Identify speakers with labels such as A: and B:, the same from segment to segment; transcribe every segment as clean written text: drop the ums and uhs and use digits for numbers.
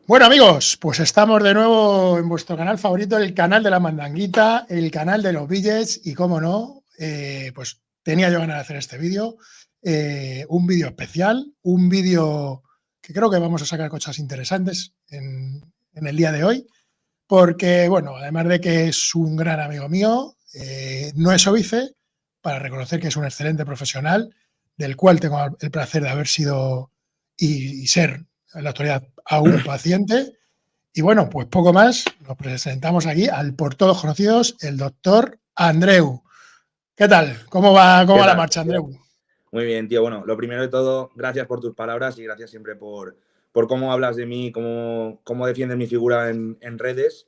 A: Bueno amigos, pues estamos de nuevo en vuestro canal favorito, el canal de la Mandanguita, el canal de los Villes y cómo no, pues tenía yo ganas de hacer este vídeo, un vídeo especial, un vídeo que creo que vamos a sacar cosas interesantes en el día de hoy, porque bueno, además de que es un gran amigo mío, no es óbice para reconocer que es un excelente profesional, del cual tengo el placer de haber sido y ser en la actualidad aún paciente. Y bueno, pues poco más, nos presentamos aquí al por todos conocidos, el doctor Andreu. ¿Qué tal? ¿Cómo
B: ¿Qué
A: va la
B: tal,
A: marcha,
B: tío?
A: Andreu?
B: Muy bien, tío. Bueno, lo primero de todo, gracias por tus palabras y gracias siempre por cómo hablas de mí, cómo defiendes mi figura en redes.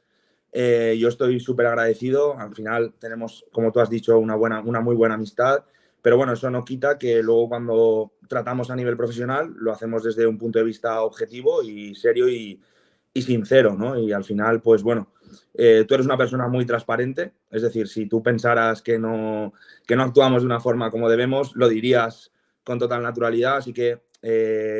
B: Yo estoy súper agradecido. Al final tenemos, como tú has dicho, una muy buena amistad. Pero bueno, eso no quita que luego cuando tratamos a nivel profesional lo hacemos desde un punto de vista objetivo y serio y sincero, ¿no? Y al final, pues bueno, tú eres una persona muy transparente, es decir, si tú pensaras que no actuamos de una forma como debemos, lo dirías con total naturalidad, así que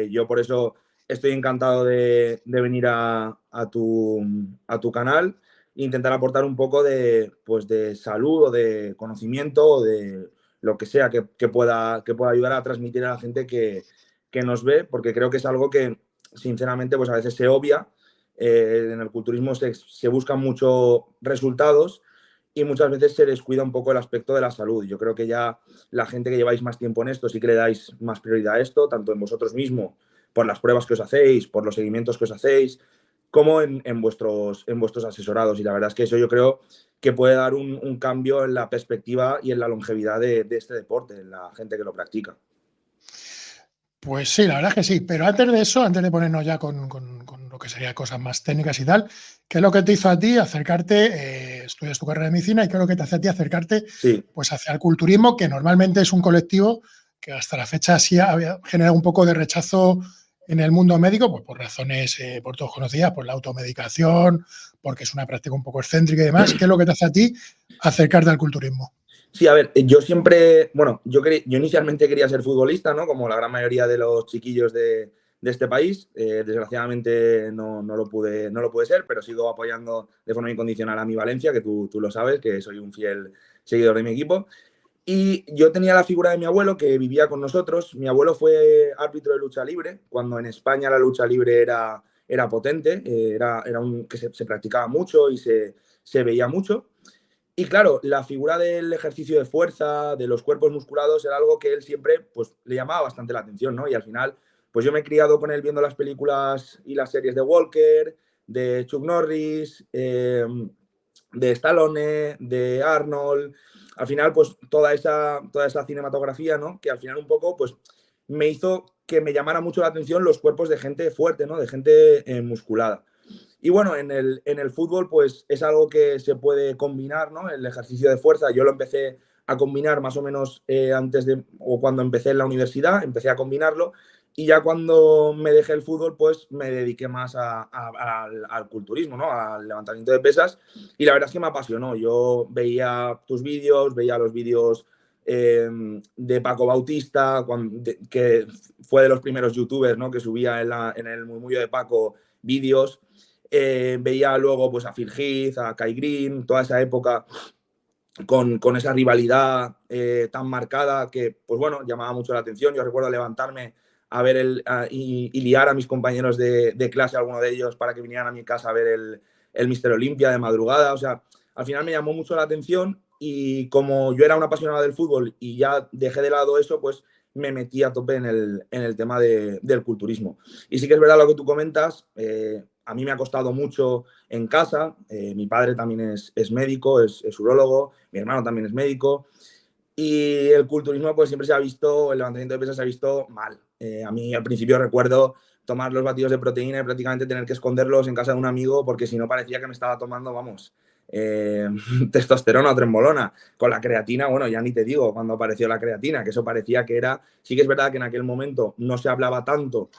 B: yo por eso estoy encantado de venir a tu canal e intentar aportar un poco de, pues de salud o de conocimiento o de lo que sea que pueda ayudar a transmitir a la gente que nos ve, porque creo que es algo que sinceramente pues a veces se obvia. En el culturismo se buscan mucho resultados y muchas veces se descuida un poco el aspecto de la salud. Yo creo que ya la gente que lleváis más tiempo en esto sí que le dais más prioridad a esto, tanto en vosotros mismos, por las pruebas que os hacéis, por los seguimientos que os hacéis, como en vuestros asesorados. Y la verdad es que eso yo creo que puede dar un cambio en la perspectiva y en la longevidad de este deporte, en la gente que lo practica.
A: Pues sí, la verdad es que sí, pero antes de eso, antes de ponernos ya con lo que serían cosas más técnicas y tal, ¿qué es lo que te hizo a ti acercarte, estudias tu carrera de medicina y qué es lo que te hace a ti acercarte
B: Sí,
A: pues hacia el culturismo, que normalmente es un colectivo que hasta la fecha sí ha generado un poco de rechazo en el mundo médico, pues por razones por todos conocidas, por la automedicación, porque es una práctica un poco excéntrica y demás? ¿Qué es lo que te hace a ti acercarte al culturismo?
B: sí, a ver, yo siempre, bueno, yo inicialmente quería ser futbolista, ¿no? Como la gran mayoría de los chiquillos de este país. Desgraciadamente no lo pude ser, pero sigo apoyando de forma incondicional a mi Valencia, que tú lo sabes, que soy un fiel seguidor de mi equipo. Y yo tenía la figura de mi abuelo que vivía con nosotros. Mi abuelo fue árbitro de lucha libre, cuando en España la lucha libre era potente, era un que se practicaba mucho y se veía mucho. Y claro, la figura del ejercicio de fuerza, de los cuerpos musculados, era algo que él siempre pues, le llamaba bastante la atención, ¿no? Y al final, pues yo me he criado con él viendo las películas y las series de Walker, de Chuck Norris, de Stallone, de Arnold. Al final, pues toda esa cinematografía, ¿no? Que al final un poco, pues me hizo que me llamara mucho la atención los cuerpos de gente fuerte, ¿no? De gente musculada. Y bueno, en el fútbol pues es algo que se puede combinar, ¿no? El ejercicio de fuerza, yo lo empecé a combinar más o menos antes de, o cuando empecé en la universidad, empecé a combinarlo y ya cuando me dejé el fútbol pues me dediqué más al culturismo, ¿no? Al levantamiento de pesas y la verdad es que me apasionó. Yo veía tus vídeos, veía los vídeos de Paco Bautista, que fue de los primeros youtubers, ¿no? Que subía en el murmullo de Paco vídeos. Veía luego pues, a Phil Heath, a Kai Green, toda esa época con esa rivalidad tan marcada que, pues bueno, llamaba mucho la atención. Yo recuerdo levantarme a ver y liar a mis compañeros de clase, alguno de ellos, para que vinieran a mi casa a ver el Mister Olympia de madrugada. O sea, al final me llamó mucho la atención y como yo era un apasionado del fútbol y ya dejé de lado eso, pues me metí a tope en el tema del culturismo. Y sí que es verdad lo que tú comentas, a mí me ha costado mucho en casa. Mi padre también es médico, es urólogo, mi hermano también es médico. Y el culturismo pues siempre se ha visto, el levantamiento de pesas se ha visto mal. A mí al principio recuerdo tomar los batidos de proteína y prácticamente tener que esconderlos en casa de un amigo porque si no parecía que me estaba tomando, vamos, eh, testosterona o trembolona. Con la creatina, bueno, ya ni te digo cuando apareció la creatina, que eso parecía que era, sí que es verdad que en aquel momento no se hablaba tanto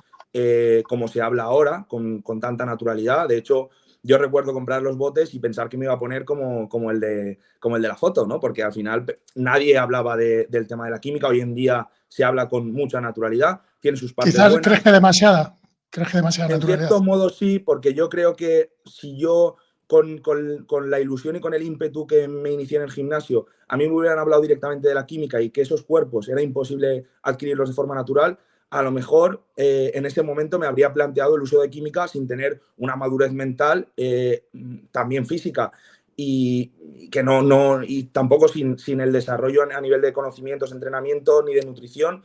B: como se habla ahora, con tanta naturalidad. De hecho, yo recuerdo comprar los botes y pensar que me iba a poner como el de la foto, ¿no? Porque al final nadie hablaba del tema de la química. Hoy en día se habla con mucha naturalidad, tiene sus partes
A: Quizás crees
B: buenas.
A: que demasiada, ¿Crees que demasiada
B: En
A: naturalidad?
B: cierto modo sí, porque yo creo que si yo con la ilusión y con el ímpetu que me inicié en el gimnasio, a mí me hubieran hablado directamente de la química y que esos cuerpos era imposible adquirirlos de forma natural, a lo mejor en ese momento me habría planteado el uso de química sin tener una madurez mental, también física, y que y tampoco sin el desarrollo a nivel de conocimientos, entrenamiento ni de nutrición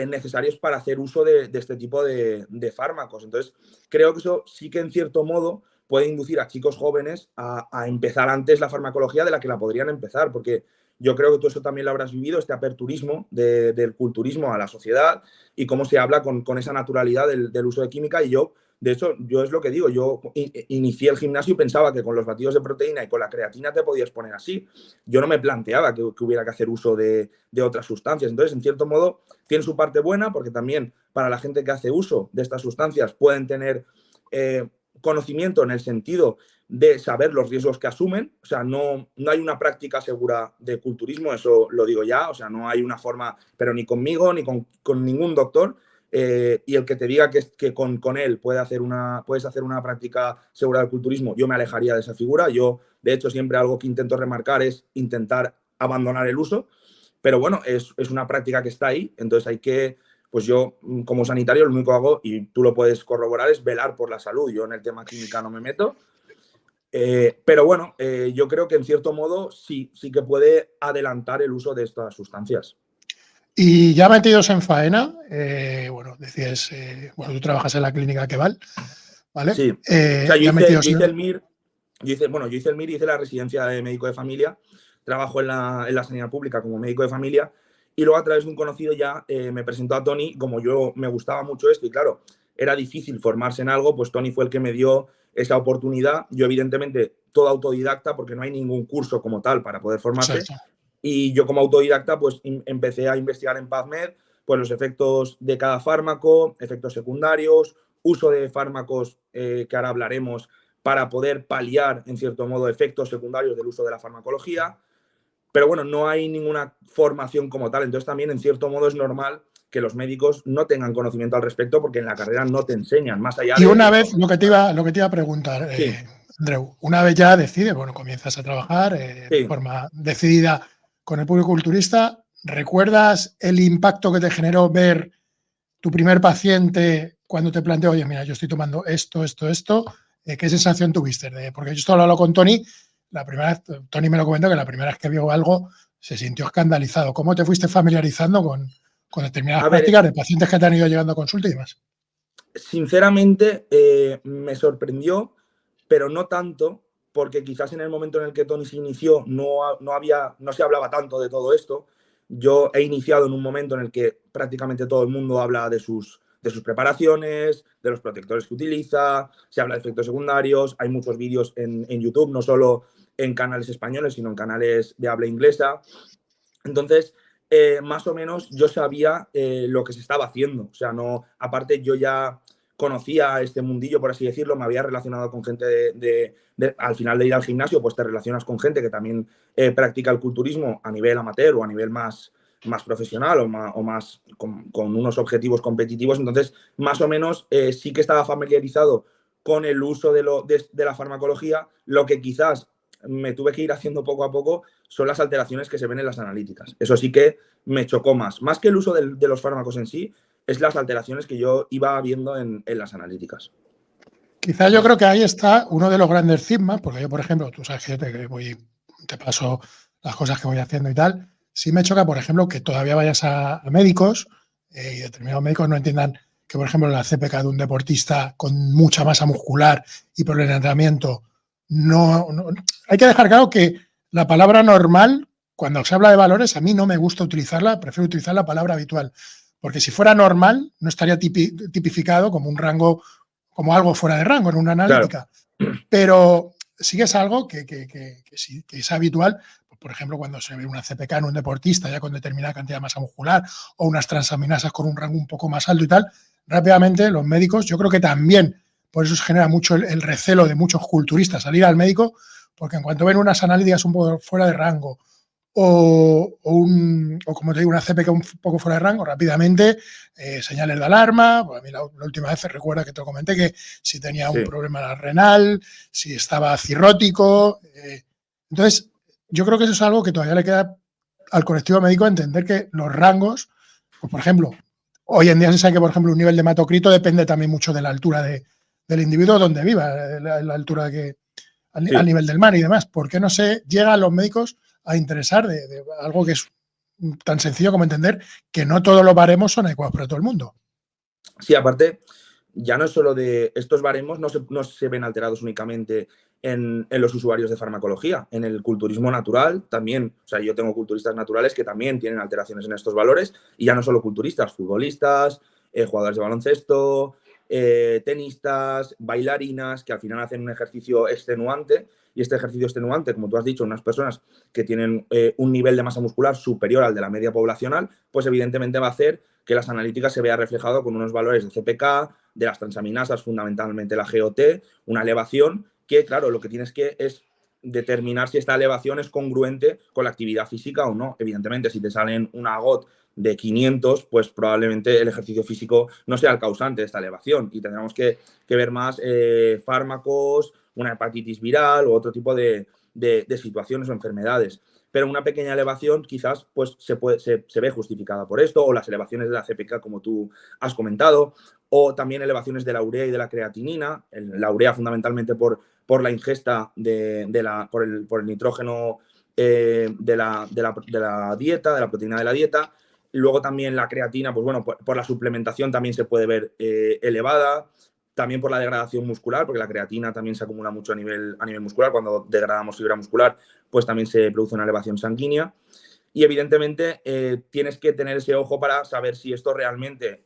B: necesarios para hacer uso de este tipo de fármacos. Entonces, creo que eso sí que en cierto modo puede inducir a chicos jóvenes a empezar antes la farmacología de la que la podrían empezar, porque yo creo que tú eso también lo habrás vivido, este aperturismo del culturismo a la sociedad y cómo se habla con esa naturalidad del uso de química. Y yo, de hecho, yo es lo que digo, yo inicié el gimnasio y pensaba que con los batidos de proteína y con la creatina te podías poner así. Yo no me planteaba que hubiera que hacer uso de otras sustancias. Entonces, en cierto modo, tiene su parte buena, porque también para la gente que hace uso de estas sustancias pueden tener conocimiento en el sentido de saber los riesgos que asumen. O sea, no hay una práctica segura de culturismo, eso lo digo ya. O sea, no hay una forma, pero ni conmigo ni con ningún doctor. Y el que te diga que con él puedes hacer una práctica segura del culturismo, yo me alejaría de esa figura. Yo, de hecho, siempre algo que intento remarcar es intentar abandonar el uso. Pero bueno, es una práctica que está ahí, entonces hay que, pues yo como sanitario lo único que hago, y tú lo puedes corroborar, es velar por la salud. Yo en el tema química no me meto, pero bueno, yo creo que en cierto modo sí que puede adelantar el uso de estas sustancias.
A: Y ya metidos en faena, bueno, decías, bueno, tú trabajas en la clínica Keval, ¿vale?
B: Sí, o sea, yo
A: ya metidos
B: hice el MIR, yo hice el MIR y hice la residencia de médico de familia, trabajo en la sanidad pública como médico de familia, y luego a través de un conocido ya me presentó a Tony. Como yo me gustaba mucho esto y claro, era difícil formarse en algo, pues Tony fue el que me dio esa oportunidad. Yo evidentemente todo autodidacta, porque no hay ningún curso como tal para poder formarse.
A: Exacto.
B: Y yo como autodidacta pues empecé a investigar en PubMed pues los efectos de cada fármaco, efectos secundarios, uso de fármacos que ahora hablaremos para poder paliar en cierto modo efectos secundarios del uso de la farmacología. Pero bueno, no hay ninguna formación como tal, entonces también en cierto modo es normal que los médicos no tengan conocimiento al respecto, porque en la carrera no te enseñan más allá
A: Y
B: de
A: una vez, lo que te iba a preguntar,
B: sí.
A: Andreu, una vez ya decides, bueno, comienzas a trabajar de
B: Sí.
A: forma decidida con el público culturista, ¿recuerdas el impacto que te generó ver tu primer paciente cuando te planteó, oye, mira, yo estoy tomando esto? ¿Qué sensación tuviste? Porque yo esto lo he hablado con Tony, la primera vez, Tony me lo comentó, que la primera vez que vio algo se sintió escandalizado. ¿Cómo te fuiste familiarizando con determinadas prácticas de pacientes que te han ido llegando a consulta y demás?
B: Sinceramente, me sorprendió, pero no tanto, porque quizás en el momento en el que Tony se inició no se hablaba tanto de todo esto. Yo he iniciado en un momento en el que prácticamente todo el mundo habla de sus preparaciones, de los protectores que utiliza, se habla de efectos secundarios, hay muchos vídeos en YouTube, no solo en canales españoles, sino en canales de habla inglesa. Entonces, más o menos yo sabía lo que se estaba haciendo. O sea, no, aparte yo ya conocía este mundillo, por así decirlo, me había relacionado con gente al final de ir al gimnasio, pues te relacionas con gente que también practica el culturismo a nivel amateur o a nivel más profesional o más con unos objetivos competitivos. Entonces, más o menos sí que estaba familiarizado con el uso de la farmacología. Lo que quizás me tuve que ir haciendo poco a poco son las alteraciones que se ven en las analíticas. Eso sí que me chocó más que el uso de los fármacos en sí, es las alteraciones que yo iba viendo en las analíticas.
A: Quizás yo creo que ahí está uno de los grandes cismas, porque yo, por ejemplo, tú sabes que te paso las cosas que voy haciendo y tal. Sí me choca, por ejemplo, que todavía vayas a médicos y determinados médicos no entiendan que, por ejemplo, la CPK de un deportista con mucha masa muscular y por el entrenamiento, no. Hay que dejar claro que la palabra normal, cuando se habla de valores, a mí no me gusta utilizarla, prefiero utilizar la palabra habitual, porque si fuera normal, no estaría tipificado como un rango, como algo fuera de rango en una analítica. Claro. Pero sí que es algo que es habitual. Por ejemplo, cuando se ve una CPK en un deportista ya con determinada cantidad de masa muscular o unas transaminasas con un rango un poco más alto y tal, rápidamente los médicos, yo creo que también por eso se genera mucho el recelo de muchos culturistas salir al médico, porque en cuanto ven unas analíticas un poco fuera de rango o como te digo, una CPK un poco fuera de rango, rápidamente, señales de alarma. Pues a mí la última vez recuerda que te comenté que si tenía un problema renal, si estaba cirrótico. Entonces, yo creo que eso es algo que todavía le queda al colectivo médico entender que los rangos, pues por ejemplo, hoy en día se sabe que, por ejemplo, un nivel de hematocrito depende también mucho de la altura del individuo donde viva, la altura al nivel del mar y demás. ¿Por qué no se llega a los médicos a interesar de algo que es tan sencillo como entender que no todos los baremos son adecuados para todo el mundo?
B: Sí, aparte, ya no es solo de estos baremos, no se ven alterados únicamente en los usuarios de farmacología. En el culturismo natural también, o sea, yo tengo culturistas naturales que también tienen alteraciones en estos valores, y ya no solo culturistas, futbolistas, jugadores de baloncesto, tenistas, bailarinas, que al final hacen un ejercicio extenuante, y este ejercicio extenuante, como tú has dicho, unas personas que tienen un nivel de masa muscular superior al de la media poblacional, pues evidentemente va a hacer que las analíticas se vea reflejado con unos valores de CPK, de las transaminasas, fundamentalmente la GOT, una elevación que, claro, lo que tienes que es determinar si esta elevación es congruente con la actividad física o no. Evidentemente, si te salen una GOT de 500, pues probablemente el ejercicio físico no sea el causante de esta elevación, y tendremos que ver más fármacos, una hepatitis viral u otro tipo de situaciones o enfermedades. Pero una pequeña elevación quizás pues, se ve justificada por esto, o las elevaciones de la CPK, como tú has comentado, o también elevaciones de la urea y de la creatinina. La urea fundamentalmente por la ingesta por el nitrógeno de la dieta, de la proteína de la dieta. Luego también la creatina, pues bueno, por la suplementación también se puede ver elevada. También por la degradación muscular, porque la creatina también se acumula mucho a nivel muscular. Cuando degradamos fibra muscular, pues también se produce una elevación sanguínea. Y evidentemente tienes que tener ese ojo para saber si esto realmente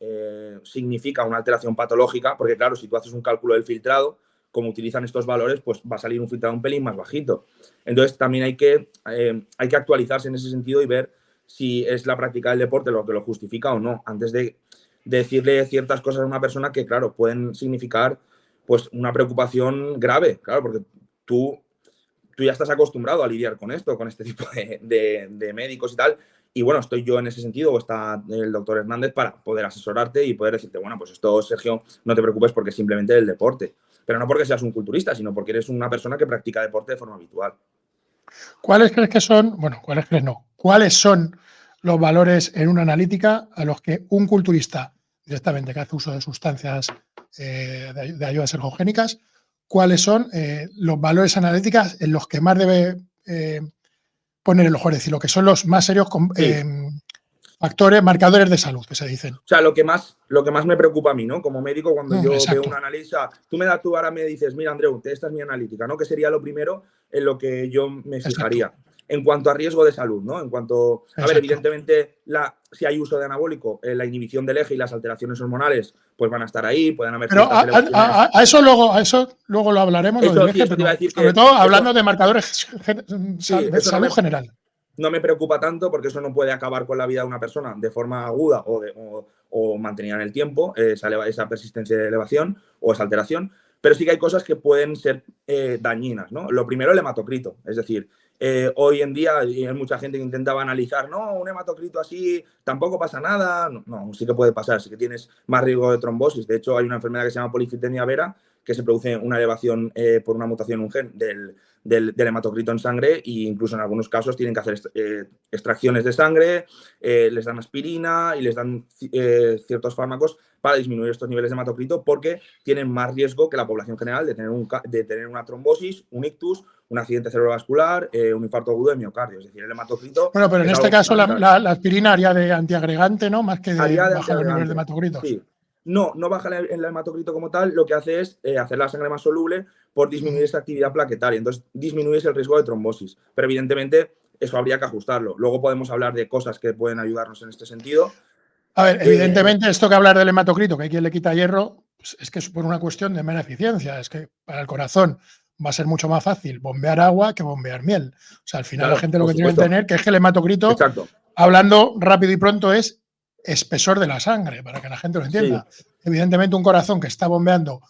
B: significa una alteración patológica, porque claro, si tú haces un cálculo del filtrado, como utilizan estos valores, pues va a salir un filtrado un pelín más bajito. Entonces también hay que actualizarse en ese sentido y ver si es la práctica del deporte lo que lo justifica o no, antes de decirle ciertas cosas a una persona que, claro, pueden significar pues una preocupación grave, claro, porque tú ya estás acostumbrado a lidiar con esto, con este tipo de médicos y tal. Y bueno, estoy yo en ese sentido, o está el doctor Hernández, para poder asesorarte y poder decirte, bueno, pues esto, Sergio, no te preocupes porque es simplemente el deporte. Pero no porque seas un culturista, sino porque eres una persona que practica deporte de forma habitual.
A: ¿Cuáles crees que son, bueno, cuáles crees no, cuáles son los valores en una analítica a los que un culturista directamente que hace uso de sustancias de ayudas ergogénicas, cuáles son los valores analíticas en los que más debe poner el ojo, es decir, lo que son los más serios factores, marcadores de salud, que se dicen?
B: O sea, lo que más me preocupa a mí, ¿no? Como médico, cuando yo
A: Exacto.
B: veo una analítica, tú ahora me dices, mira, Andreu, esta es mi analítica, ¿no? Que sería lo primero en lo que yo me fijaría. Exacto. En cuanto a riesgo de salud, ¿no? En cuanto, a ver, evidentemente, si hay uso de anabólico, la inhibición del eje y las alteraciones hormonales, pues van a estar ahí, pueden haber
A: pero a eso luego lo hablaremos,
B: eso,
A: lo del eje, pero sobre todo hablando de marcadores de salud general.
B: No me preocupa tanto porque eso no puede acabar con la vida de una persona de forma aguda o mantenida en el tiempo, esa persistencia de elevación o esa alteración, pero sí que hay cosas que pueden ser dañinas, ¿no? Lo primero, el hematocrito, es decir, hoy en día hay mucha gente que intentaba analizar, no, un hematocrito así tampoco pasa nada, no, sí que puede pasar, sí que tienes más riesgo de trombosis. De hecho, hay una enfermedad que se llama policitemia vera, que se produce una elevación por una mutación en un gen del hematocrito en sangre, e incluso en algunos casos tienen que hacer extracciones de sangre, les dan aspirina y les dan ciertos fármacos para disminuir estos niveles de hematocrito, porque tienen más riesgo que la población general de tener una trombosis, un ictus, un accidente cerebrovascular, un infarto agudo de miocardio. Es decir, el hematocrito.
A: Bueno, pero en este caso la aspirina haría de antiagregante, ¿no? Más que de bajar los niveles de hematocritos.
B: Sí. No baja el hematocrito como tal, lo que hace es hacer la sangre más soluble por disminuir esa actividad plaquetaria. Entonces, disminuyes el riesgo de trombosis. Pero evidentemente, eso habría que ajustarlo. Luego podemos hablar de cosas que pueden ayudarnos en este sentido.
A: A ver, evidentemente, esto que hablar del hematocrito, que hay quien le quita hierro, pues es que es por una cuestión de mera eficiencia. Es que para el corazón va a ser mucho más fácil bombear agua que bombear miel. O sea, al final, claro, la gente lo que tiene que entender que es que el hematocrito, exacto, hablando rápido y pronto, es espesor de la sangre, para que la gente lo entienda. Sí. Evidentemente, un corazón que está bombeando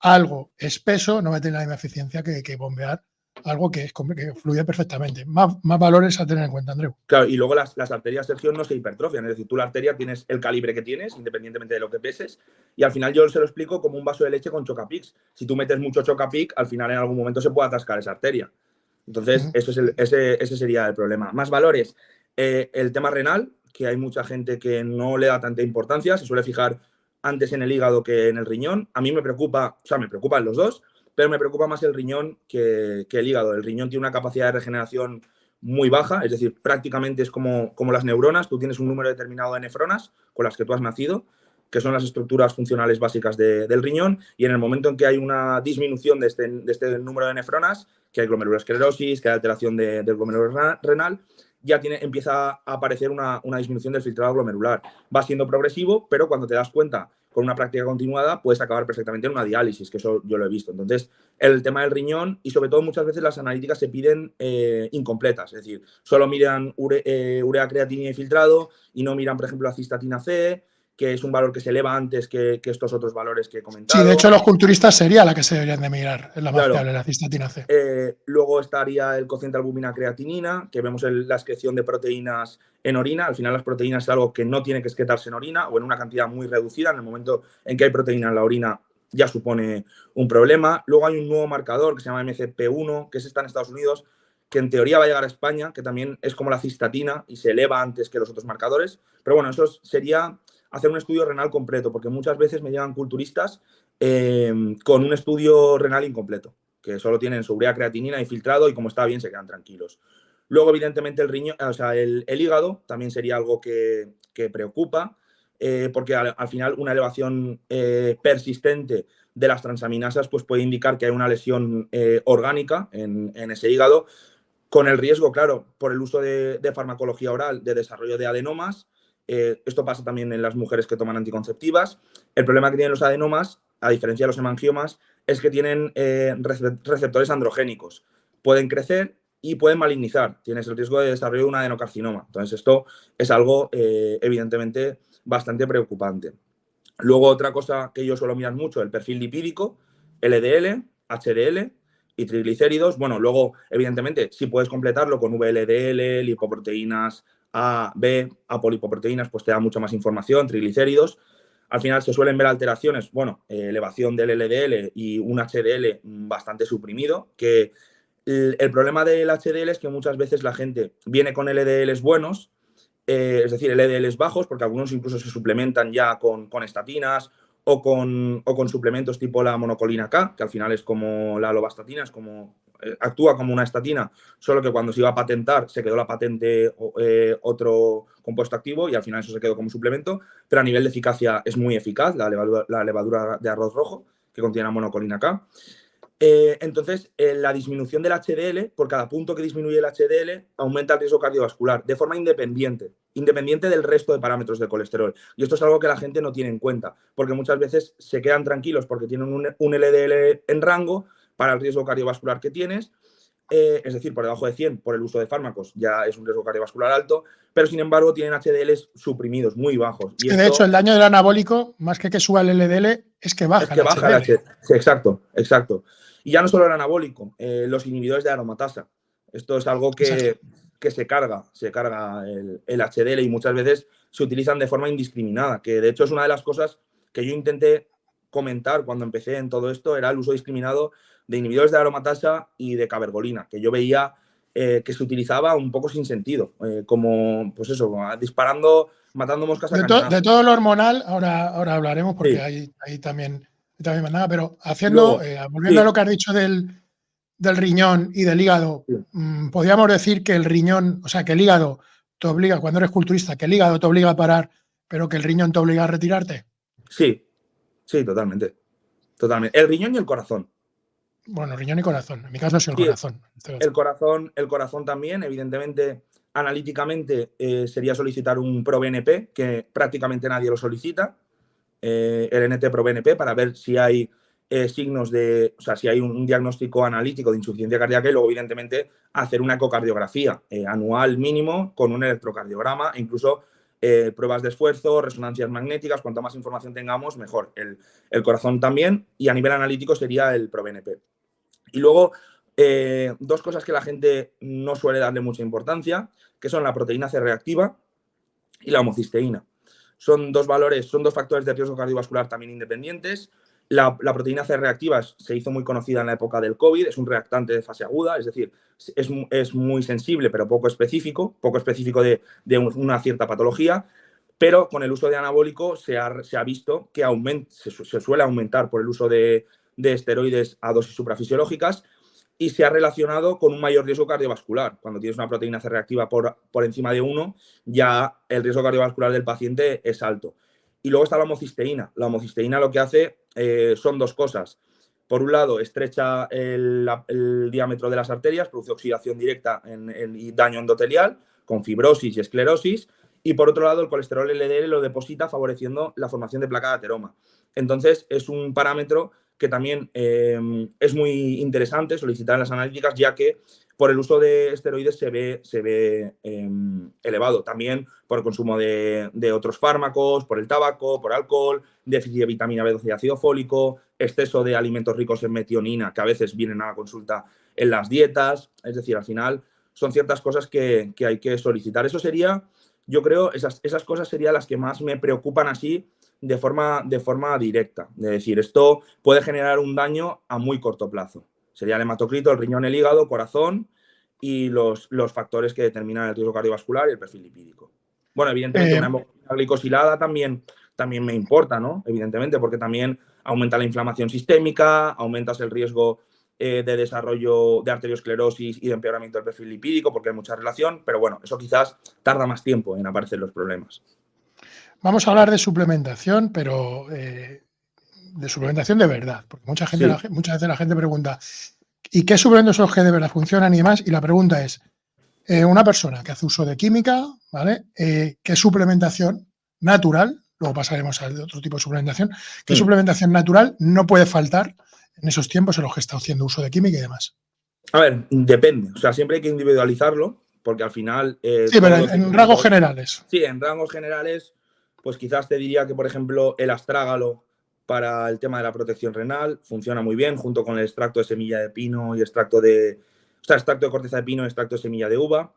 A: algo espeso no va a tener la misma eficiencia que bombear algo que fluye perfectamente. Más valores a tener en cuenta, Andreu.
B: Claro, y luego las arterias, Sergio, no se hipertrofian. Es decir, tú la arteria tienes el calibre que tienes, independientemente de lo que peses, y al final yo se lo explico como un vaso de leche con Chocapic. Si tú metes mucho Chocapic, al final en algún momento se puede atascar esa arteria. Entonces, ese sería el problema. Más valores. El tema renal, que hay mucha gente que no le da tanta importancia, se suele fijar antes en el hígado que en el riñón. A mí me preocupa, o sea, me preocupan los dos, pero me preocupa más el riñón que el hígado. El riñón tiene una capacidad de regeneración muy baja, es decir, prácticamente es como las neuronas. Tú tienes un número determinado de nefronas con las que tú has nacido, que son las estructuras funcionales básicas del riñón, y en el momento en que hay una disminución de este número de nefronas, que hay glomerulosclerosis, que hay alteración del glomérulo renal, ya empieza a aparecer una disminución del filtrado glomerular. Va siendo progresivo, pero cuando te das cuenta con una práctica continuada, puedes acabar perfectamente en una diálisis, que eso yo lo he visto. Entonces, el tema del riñón, y sobre todo muchas veces las analíticas se piden incompletas, es decir, solo miran urea creatinina y filtrado y no miran, por ejemplo, la cistatina C, que es un valor que se eleva antes que estos otros valores que he comentado.
A: Sí, de hecho, los culturistas sería la que se deberían de mirar, es la más
B: Claro.
A: fiable, la cistatina C.
B: Luego estaría el cociente albúmina-creatinina, que vemos la excreción de proteínas en orina. Al final las proteínas es algo que no tiene que excretarse en orina o en una cantidad muy reducida. En el momento en que hay proteína en la orina ya supone un problema. Luego hay un nuevo marcador que se llama MCP1, que está en Estados Unidos, que en teoría va a llegar a España, que también es como la cistatina y se eleva antes que los otros marcadores. Pero bueno, eso sería hacer un estudio renal completo, porque muchas veces me llegan culturistas con un estudio renal incompleto, que solo tienen su urea creatinina y filtrado, y como está bien se quedan tranquilos. Luego, evidentemente, el riñón, o sea, el hígado también sería algo que preocupa, porque al final una elevación persistente de las transaminasas pues puede indicar que hay una lesión orgánica en ese hígado, con el riesgo, claro, por el uso de farmacología oral, de desarrollo de adenomas. Esto pasa también en las mujeres que toman anticonceptivas. El problema que tienen los adenomas, a diferencia de los hemangiomas, es que tienen receptores androgénicos. Pueden crecer y pueden malignizar. Tienes el riesgo de desarrollo de un adenocarcinoma. Entonces, esto es algo, evidentemente, bastante preocupante. Luego, otra cosa que yo suelo mirar mucho, el perfil lipídico, LDL, HDL y triglicéridos. Bueno, luego, evidentemente, si puedes completarlo con VLDL, lipoproteínas A, B, apolipoproteínas, pues te da mucha más información, triglicéridos. Al final se suelen ver alteraciones, bueno, elevación del LDL y un HDL bastante suprimido, que el problema del HDL es que muchas veces la gente viene con LDLs buenos, es decir, LDLs bajos, porque algunos incluso se suplementan ya con estatinas o con suplementos tipo la monocolina K, que al final es como la lovastatina, es como actúa como una estatina, solo que cuando se iba a patentar se quedó la patente otro compuesto activo y al final eso se quedó como suplemento, pero a nivel de eficacia es muy eficaz, la levadura de arroz rojo, que contiene la monocolina K. Entonces, la disminución del HDL, por cada punto que disminuye el HDL, aumenta el riesgo cardiovascular de forma independiente del resto de parámetros del colesterol. Y esto es algo que la gente no tiene en cuenta, porque muchas veces se quedan tranquilos porque tienen un LDL en rango para el riesgo cardiovascular que tienes, es decir, por debajo de 100 por el uso de fármacos ya es un riesgo cardiovascular alto, pero sin embargo tienen HDLs suprimidos, muy bajos.
A: Y de hecho, el daño del anabólico, más que suba el LDL, es que baja el HDL.
B: Sí, exacto. Y ya no solo el anabólico, los inhibidores de aromatasa. Esto es algo que se carga el HDL y muchas veces se utilizan de forma indiscriminada, que de hecho es una de las cosas que yo intenté comentar cuando empecé en todo esto, era el uso discriminado de inhibidores de aromatasa y de cabergolina, que yo veía que se utilizaba un poco sin sentido, como, pues eso, disparando, matando moscas a cañonazos.
A: De todo lo hormonal, ahora hablaremos porque
B: sí.
A: ahí también más nada, pero haciendo, volviendo a lo que has dicho del riñón y del hígado, podríamos decir que el riñón, o sea, que el hígado te obliga, cuando eres culturista, que el hígado te obliga a parar, pero que el riñón te obliga a retirarte.
B: Sí, totalmente. El riñón y el corazón.
A: Bueno, riñón y corazón. En mi caso es el corazón.
B: El corazón también, evidentemente, analíticamente sería solicitar un ProBNP, que prácticamente nadie lo solicita, el NT-proBNP, para ver si hay signos o sea, si hay un diagnóstico analítico de insuficiencia cardíaca, y luego, evidentemente, hacer una ecocardiografía anual mínimo con un electrocardiograma, e incluso pruebas de esfuerzo, resonancias magnéticas. Cuanto más información tengamos, mejor. El corazón también, y a nivel analítico sería el ProBNP. Y luego, Dos cosas que la gente no suele darle mucha importancia, que son la proteína C reactiva y la homocisteína. Son dos factores de riesgo cardiovascular también independientes. La proteína C reactiva se hizo muy conocida en la época del COVID, es un reactante de fase aguda, es decir, es muy sensible pero poco específico de una cierta patología, pero con el uso de anabólico se ha visto que se suele aumentar por el uso de esteroides a dosis suprafisiológicas y se ha relacionado con un mayor riesgo cardiovascular. Cuando tienes una proteína C reactiva por encima de 1, ya el riesgo cardiovascular del paciente es alto. Y luego está la homocisteína. La homocisteína lo que hace son dos cosas. Por un lado, estrecha el diámetro de las arterias, produce oxidación directa y daño endotelial, con fibrosis y esclerosis. Y por otro lado, el colesterol LDL lo deposita, favoreciendo la formación de placa de ateroma. Entonces, es un parámetro que también es muy interesante solicitar en las analíticas, ya que por el uso de esteroides se ve elevado. También por el consumo de otros fármacos, por el tabaco, por alcohol, déficit de vitamina B12 y ácido fólico, exceso de alimentos ricos en metionina, que a veces vienen a la consulta en las dietas. Es decir, al final son ciertas cosas que hay que solicitar. Eso sería, yo creo, esas cosas serían las que más me preocupan así de forma directa. Es decir, esto puede generar un daño a muy corto plazo. Sería el hematocrito, el riñón, el hígado, corazón y los factores que determinan el riesgo cardiovascular y el perfil lipídico. Bueno, evidentemente una hemoglobina glicosilada también me importa, ¿no? Evidentemente, porque también aumenta la inflamación sistémica, aumentas el riesgo de desarrollo de arteriosclerosis y de empeoramiento del perfil lipídico, porque hay mucha relación, pero bueno, eso quizás tarda más tiempo en aparecer los problemas.
A: Vamos a hablar de suplementación, pero de suplementación de verdad, porque muchas veces la gente pregunta ¿y qué suplementos son los que de verdad funcionan y demás? Y la pregunta es, una persona que hace uso de química, ¿vale? ¿Qué suplementación natural, luego pasaremos al otro tipo de suplementación, qué suplementación natural no puede faltar en esos tiempos en los que está haciendo uso de química y demás?
B: A ver, depende, o sea, siempre hay que individualizarlo, porque al final...
A: sí, pero en rasgos generales.
B: Sí, en rangos generales, pues quizás te diría que, por ejemplo, el astrágalo para el tema de la protección renal funciona muy bien, junto con el extracto de semilla de pino y extracto de corteza de pino y extracto de semilla de uva.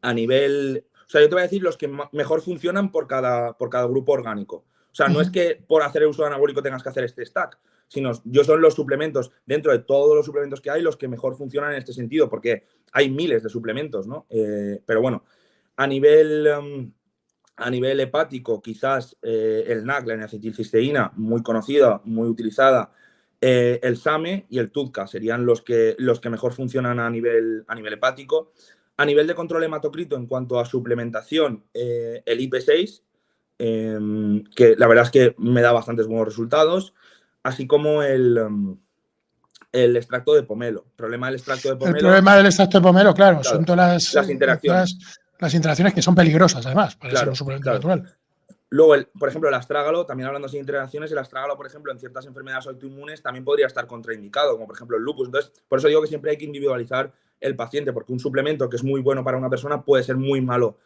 B: A nivel... O sea, yo te voy a decir los que mejor funcionan por cada grupo orgánico. O sea, no es que por hacer el uso de anabólico tengas que hacer este stack, sino son los suplementos, dentro de todos los suplementos que hay, los que mejor funcionan en este sentido, porque hay miles de suplementos, ¿no? Pero bueno, a nivel hepático, quizás el NAC, la N-acetilcisteína, muy conocida, muy utilizada, el SAMe y el TUDCA serían los que mejor funcionan a nivel hepático. A nivel de control hematocrito, en cuanto a suplementación, el IP6, que la verdad es que me da bastantes buenos resultados, así como el extracto de pomelo. El problema del extracto de pomelo...
A: El problema del extracto de pomelo, claro, son todas
B: las interacciones.
A: Las interacciones que son peligrosas, además, para ser un suplemento natural.
B: Luego, por ejemplo, el astrágalo, también hablando sin interacciones, el astrágalo, por ejemplo, en ciertas enfermedades autoinmunes también podría estar contraindicado, como por ejemplo el lupus. Entonces, por eso digo que siempre hay que individualizar el paciente, porque un suplemento que es muy bueno para una persona puede ser muy malo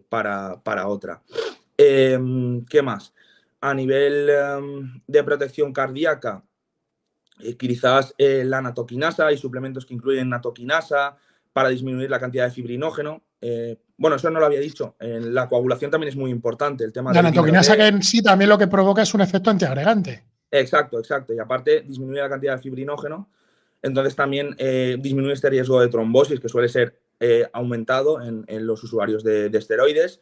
B: para otra. ¿Qué más? A nivel de protección cardíaca, quizás la natoquinasa, hay suplementos que incluyen natoquinasa para disminuir la cantidad de fibrinógeno. Bueno, eso no lo había dicho. La coagulación también es muy importante. El tema
A: la natoquinasa que en sí también lo que provoca es un efecto antiagregante.
B: Exacto. Y aparte disminuye la cantidad de fibrinógeno. Entonces también disminuye este riesgo de trombosis que suele ser aumentado en los usuarios de esteroides.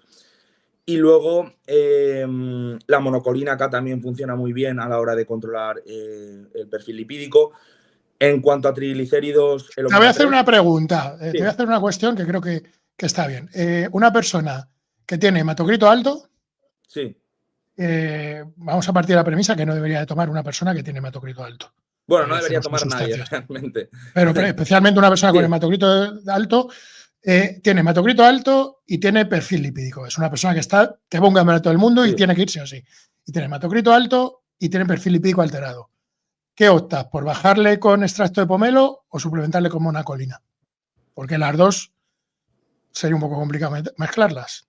B: Y luego la monocolina acá también funciona muy bien a la hora de controlar el perfil lipídico. En cuanto a triglicéridos...
A: Te voy a hacer una pregunta. Sí. Te voy a hacer una cuestión que creo que está bien. Una persona que tiene hematocrito alto...
B: Sí.
A: Vamos a partir de la premisa que no debería de tomar una persona que tiene hematocrito alto.
B: Bueno, no debería tomar nadie, realmente.
A: Pero especialmente una persona con hematocrito alto... tiene hematocrito alto y tiene perfil lipídico. Es una persona que va un campeonato del mundo y tiene que ir sí o sí. Y tiene hematocrito alto y tiene perfil lipídico alterado. ¿Qué optas? ¿Por bajarle con extracto de pomelo o suplementarle con monacolina? Porque las dos sería un poco complicado mezclarlas.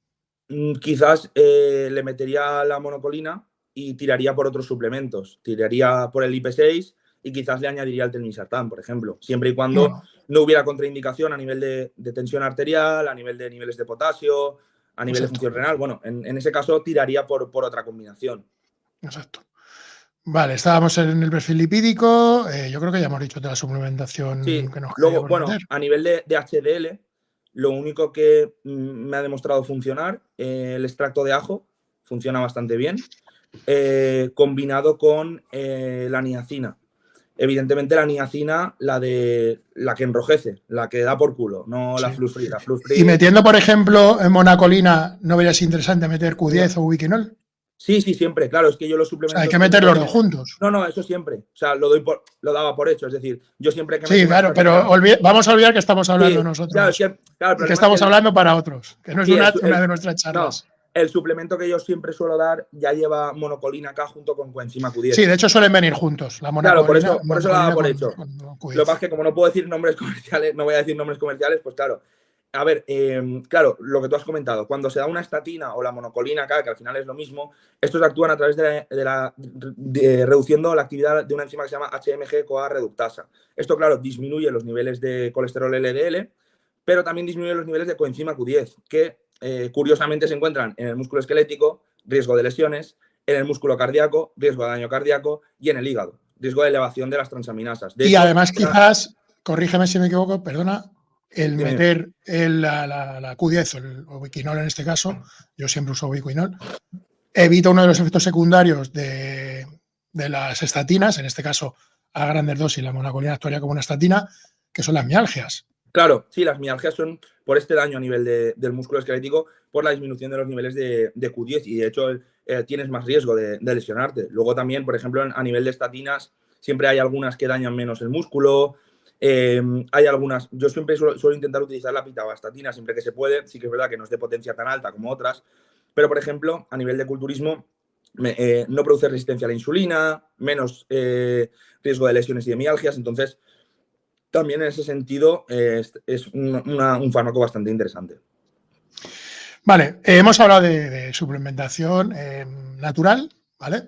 B: Quizás le metería la monocolina y tiraría por otros suplementos. Tiraría por el IP6 y quizás le añadiría el telmisartán, por ejemplo, siempre y cuando no hubiera contraindicación a nivel de tensión arterial, a nivel de niveles de potasio, a nivel de función renal. Bueno, en ese caso tiraría por otra combinación.
A: Exacto. Vale, estábamos en el perfil lipídico. Yo creo que ya hemos dicho de la suplementación
B: Sí,
A: que nos
B: luego,
A: queríamos
B: bueno,
A: meter.
B: a nivel de HDL, lo único que me ha demostrado funcionar, el extracto de ajo funciona bastante bien, combinado con la niacina. Evidentemente la niacina, la que enrojece, la que da por culo, no la
A: Sí.
B: flufri. La
A: Y
B: flufri,
A: metiendo, por ejemplo, en monacolina, ¿no verías interesante meter Q10 o ubiquinol?
B: sí, siempre, claro, es que yo los
A: O sea, hay
B: suplementos
A: que
B: que
A: meter
B: meto
A: los dos juntos.
B: No, eso siempre. O sea, lo daba por hecho. Es decir, yo siempre que meto
A: Sí,
B: una
A: claro, pero
B: estatina.
A: vamos a olvidar que estamos hablando
B: Sí, claro,
A: nosotros
B: claro, el
A: y que
B: problema es
A: estamos hablando para otros, que no es
B: sí,
A: una de nuestras
B: no,
A: charlas.
B: el suplemento que yo siempre suelo dar ya lleva monocolina K junto con coenzima
A: Sí,
B: Q10.
A: de hecho suelen venir juntos, la
B: Claro, por
A: monacolina,
B: eso lo daba por
A: con
B: hecho. Lo que pasa
A: Q10.
B: es que como no puedo decir nombres comerciales, no voy a decir nombres comerciales, pues claro. A ver, claro, lo que tú has comentado, cuando se da una estatina o la monocolina K, que al final es lo mismo, estos actúan a través de reduciendo la actividad de una enzima que se llama HMG-CoA reductasa. Esto, claro, disminuye los niveles de colesterol LDL, pero también disminuye los niveles de coenzima Q10, que curiosamente se encuentran en el músculo esquelético, riesgo de lesiones, en el músculo cardíaco, riesgo de daño cardíaco, y en el hígado, riesgo de elevación de las transaminasas. De
A: Y
B: hecho,
A: además quizás, corrígeme si me equivoco, perdona, el
B: dime.
A: meter la Q10 o el ubiquinol en este caso, yo siempre uso ubiquinol, evita uno de los efectos secundarios de las estatinas, en este caso a grandes dosis la monacolina actuaría como una estatina, que son las mialgias.
B: Claro, sí, las mialgias son por este daño a nivel del músculo esquelético, por la disminución de los niveles de Q10 y de hecho tienes más riesgo de lesionarte. Luego también, por ejemplo, a nivel de estatinas, siempre hay algunas que dañan menos el músculo. Hay algunas, yo siempre suelo intentar utilizar la pitavastatina siempre que se puede. Sí que es verdad que no es de potencia tan alta como otras, pero por ejemplo, a nivel de culturismo, no produce resistencia a la insulina, menos riesgo de lesiones y de mialgias. Entonces, también en ese sentido es un fármaco bastante interesante.
A: Vale, hemos hablado de suplementación natural, ¿vale?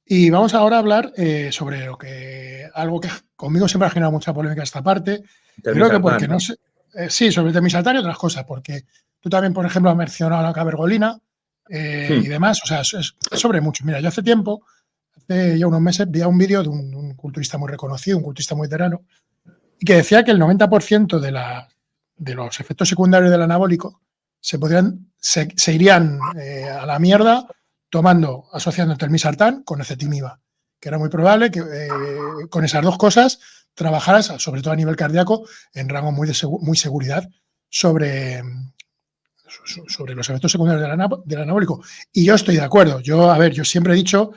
A: Y vamos ahora a hablar sobre algo que conmigo siempre ha generado mucha polémica esta parte. Creo que porque no sé. Sí, sobre el telmisartán y otras cosas, porque tú también, por ejemplo, has mencionado la cabergolina y demás. O sea, es sobre mucho. Mira, yo hace tiempo, hace ya unos meses, vi un vídeo de un culturista muy reconocido, un culturista muy veterano, y que decía que el 90% de los efectos secundarios del anabólico se irían a la mierda asociando el telmisartán con ezetimiba, que era muy probable que con esas dos cosas trabajaras, sobre todo a nivel cardíaco, en rango muy seguridad sobre los efectos secundarios del anabólico. Y yo estoy de acuerdo. Yo siempre he dicho,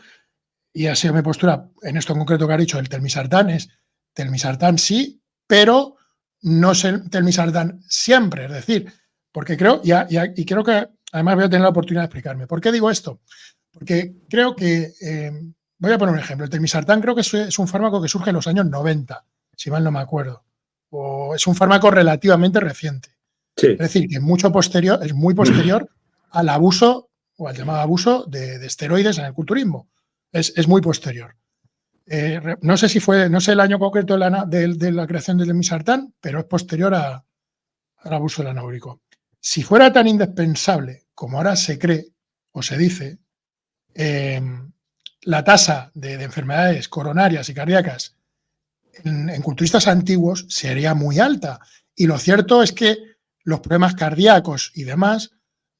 A: y ha sido mi postura en esto en concreto que ha dicho el telmisartán, es telmisartán sí, pero no es el telmisartán siempre. Es decir, porque creo, y creo que además voy a tener la oportunidad de explicarme. ¿Por qué digo esto? Porque creo que, voy a poner un ejemplo, el telmisartán creo que es un fármaco que surge en los años 90, si mal no me acuerdo, o es un fármaco relativamente reciente.
B: Sí.
A: Es decir, que es muy posterior al abuso o al llamado abuso de esteroides en el culturismo. Es muy posterior. No sé el año concreto de la creación del telmisartán, pero es posterior al abuso del anabólico. Si fuera tan indispensable como ahora se cree o se dice, la tasa de enfermedades coronarias y cardíacas en culturistas antiguos sería muy alta. Y lo cierto es que los problemas cardíacos y demás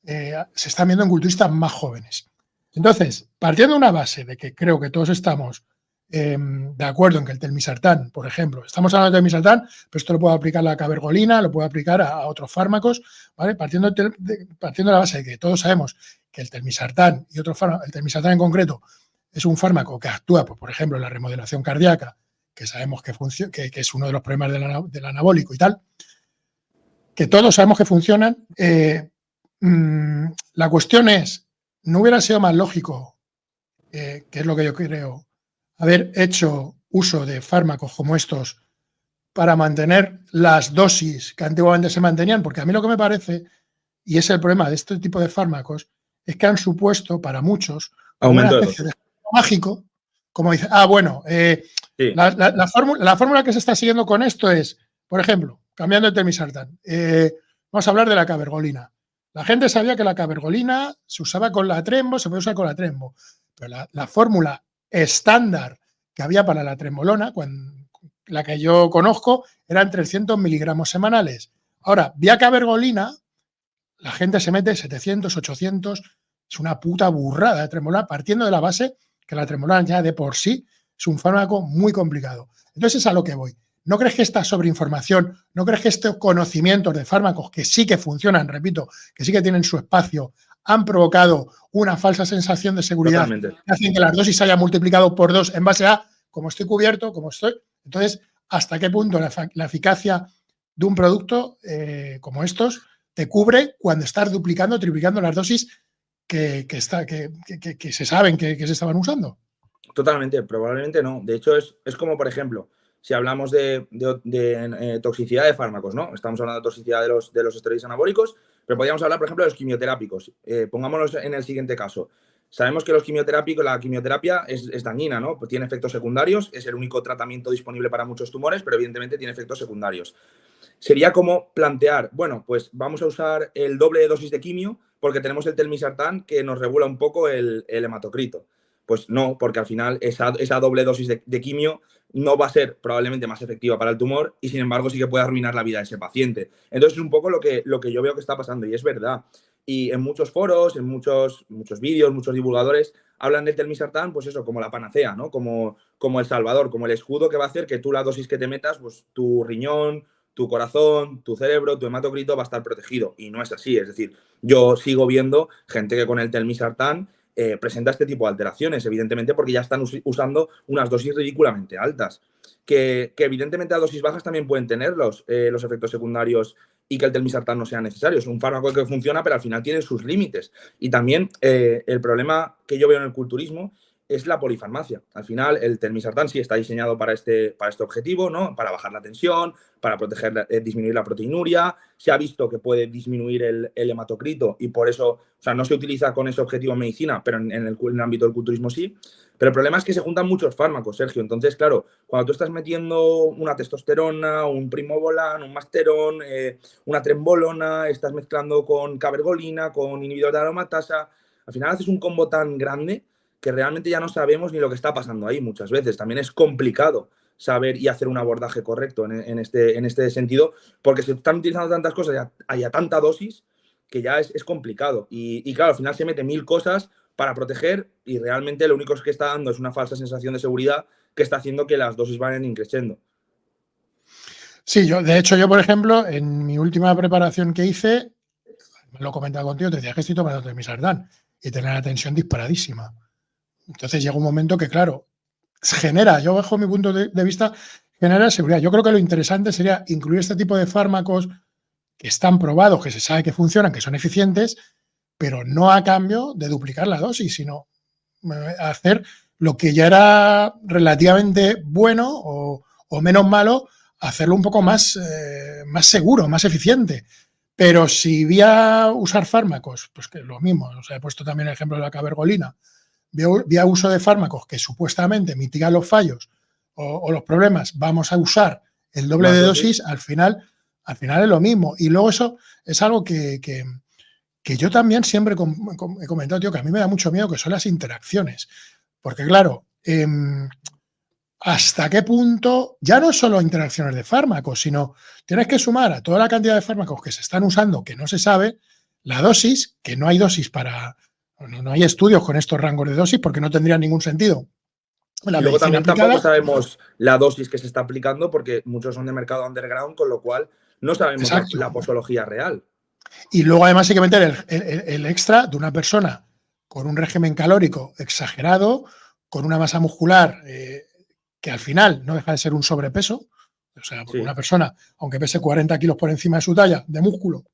A: se están viendo en culturistas más jóvenes. Entonces, partiendo de una base de que creo que todos estamos de acuerdo en que el telmisartán, por ejemplo, estamos hablando de telmisartán, pero esto lo puedo aplicar a la cabergolina, lo puedo aplicar a otros fármacos, ¿vale? Partiendo de la base de que todos sabemos que el telmisartán y otros fármacos, el telmisartán en concreto, es un fármaco que actúa, pues, por ejemplo, en la remodelación cardíaca, que sabemos que es uno de los problemas del anabólico y tal, que todos sabemos que funcionan. La cuestión es, ¿no hubiera sido más lógico, que es lo que yo creo, haber hecho uso de fármacos como estos para mantener las dosis que antiguamente se mantenían? Porque a mí lo que me parece, y es el problema de este tipo de fármacos, es que han supuesto para muchos como una especie de mágico, como dice, bueno,
B: Sí,
A: La fórmula que se está siguiendo con esto es, por ejemplo, cambiando el telmisartán, vamos a hablar de la cabergolina. La gente sabía que la cabergolina se usaba con la trembo, se puede usar con la trembo, pero la fórmula estándar que había para la trembolona, la que yo conozco, eran 300 miligramos semanales. Ahora, vía cabergolina, la gente se mete 700, 800, es una puta burrada de trembolona, partiendo de la base que la trembolona ya de por sí es un fármaco muy complicado. Entonces es a lo que voy. ¿No crees que esta sobreinformación, no crees que estos conocimientos de fármacos que sí que funcionan, repito, que sí que tienen su espacio, han provocado una falsa sensación de seguridad
B: totalmente.
A: que hacen que las dosis se hayan multiplicado por 2 en base a cómo estoy cubierto, cómo estoy? Entonces, ¿hasta qué punto la eficacia de un producto como estos te cubre cuando estás duplicando, triplicando las dosis que se saben que se estaban usando?
B: Totalmente, probablemente no. De hecho, es como, por ejemplo, si hablamos de toxicidad de fármacos, ¿no? Estamos hablando de toxicidad de los esteroides anabólicos, pero podríamos hablar, por ejemplo, de los quimioterápicos. Pongámonos en el siguiente caso. Sabemos que la quimioterapia es dañina, ¿no? Pues tiene efectos secundarios, es el único tratamiento disponible para muchos tumores, pero evidentemente tiene efectos secundarios. Sería como plantear, bueno, pues vamos a usar el doble de dosis de quimio porque tenemos el telmisartán que nos regula un poco el hematocrito. Pues no, porque al final esa doble dosis de quimio no va a ser probablemente más efectiva para el tumor y sin embargo sí que puede arruinar la vida de ese paciente. Entonces es un poco lo que yo veo que está pasando y es verdad. Y en muchos foros, en muchos vídeos, muchos divulgadores hablan del telmisartán, pues eso, como la panacea, ¿no? Como el salvador, como el escudo que va a hacer que tú la dosis que te metas, pues tu riñón, tu corazón, tu cerebro, tu hematocrito va a estar protegido. Y no es así. Es decir, yo sigo viendo gente que con el telmisartán presenta este tipo de alteraciones, evidentemente porque ya están usando unas dosis ridículamente altas. Que evidentemente a dosis bajas también pueden tener los efectos secundarios y que el telmisartán no sea necesario. Es un fármaco que funciona, pero al final tiene sus límites. Y también el problema que yo veo en el culturismo es la polifarmacia. Al final, el telmisartán sí está diseñado para este objetivo, ¿no? Para bajar la tensión, para proteger, disminuir la proteinuria. Se ha visto que puede disminuir el hematocrito y por eso, o sea, no se utiliza con ese objetivo en medicina, pero en el ámbito del culturismo sí. Pero el problema es que se juntan muchos fármacos, Sergio. Entonces, claro, cuando tú estás metiendo una testosterona, un primobolan, un masterón, una trembolona, estás mezclando con cabergolina, con inhibidor de aromatasa, al final haces un combo tan grande que realmente ya no sabemos ni lo que está pasando ahí muchas veces. También es complicado saber y hacer un abordaje correcto en este sentido, porque se están utilizando tantas cosas y a tanta dosis que ya es complicado. Y claro, al final se mete mil cosas para proteger y realmente lo único que está dando es una falsa sensación de seguridad que está haciendo que las dosis vayan increciendo.
A: Sí, de hecho, yo, por ejemplo, en mi última preparación que hice, me lo comentaba contigo, te decía que estoy tomando telmisartán y tenía la tensión disparadísima. Entonces llega un momento que, claro, genera, yo bajo mi punto de vista, genera seguridad. Yo creo que lo interesante sería incluir este tipo de fármacos que están probados, que se sabe que funcionan, que son eficientes, pero no a cambio de duplicar la dosis, sino hacer lo que ya era relativamente bueno o menos malo, hacerlo un poco más seguro, más eficiente. Pero si voy a usar fármacos, pues que lo mismo, o sea, he puesto también el ejemplo de la cabergolina, vía uso de fármacos que supuestamente mitigan los fallos o los problemas, vamos a usar el doble
B: Más
A: de
B: dosis.
A: dosis, al final es lo mismo. Y luego eso es algo que yo también siempre he comentado, tío, que a mí me da mucho miedo, que son las interacciones. Porque claro, hasta qué punto, ya no solo interacciones de fármacos, sino tienes que sumar a toda la cantidad de fármacos que se están usando, que no se sabe, la dosis, que no hay dosis no hay estudios con estos rangos de dosis porque no tendría ningún sentido la
B: Y luego
A: medicina
B: también tampoco
A: aplicada.
B: sabemos la dosis que se está aplicando porque muchos son de mercado underground, con lo cual no sabemos
A: Exacto.
B: la posología real.
A: Y luego además hay que meter el extra de una persona con un régimen calórico exagerado, con una masa muscular que al final no deja de ser un sobrepeso. O sea, porque
B: Sí,
A: una persona, aunque pese 40 kilos por encima de su talla de músculo,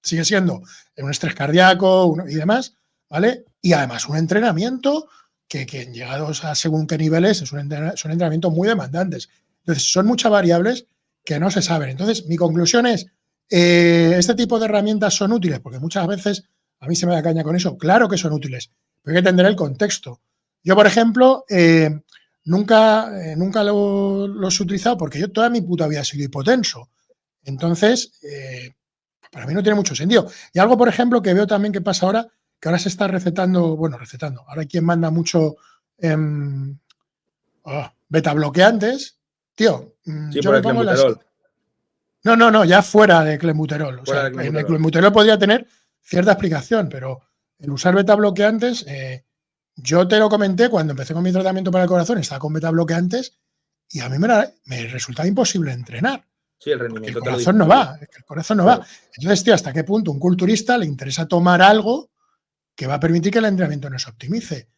A: sigue siendo un estrés cardíaco y demás, ¿vale? Y además un entrenamiento que llegados a según qué niveles son entrenamientos muy demandantes. Entonces, son muchas variables que no se saben. Entonces, mi conclusión es, este tipo de herramientas son útiles, porque muchas veces a mí se me da caña con eso. Claro que son útiles, pero hay que entender el contexto. Yo, por ejemplo, nunca los he utilizado porque yo toda mi puta vida he sido hipotenso. Entonces, para mí no tiene mucho sentido. Y algo, por ejemplo, que veo también que pasa ahora, que ahora se está recetando, ahora hay quien manda mucho beta bloqueantes. Tío,
B: Sí,
A: yo
B: por
A: me
B: el
A: pongo las...
B: clenbuterol.
A: No, ya fuera de clenbuterol. O
B: Fuera
A: sea,
B: del
A: en el
B: clenbuterol.
A: clenbuterol podría tener cierta explicación, pero el usar beta bloqueantes, yo te lo comenté cuando empecé con mi tratamiento para el corazón, estaba con beta bloqueantes y a mí me resultaba imposible entrenar.
B: Sí, el
A: Porque el
B: rendimiento te lo
A: corazón no
B: disminuye.
A: va, el corazón no va.
B: Claro.
A: Entonces, tío, ¿hasta qué punto un culturista le interesa tomar algo que va a permitir que el entrenamiento no se optimice?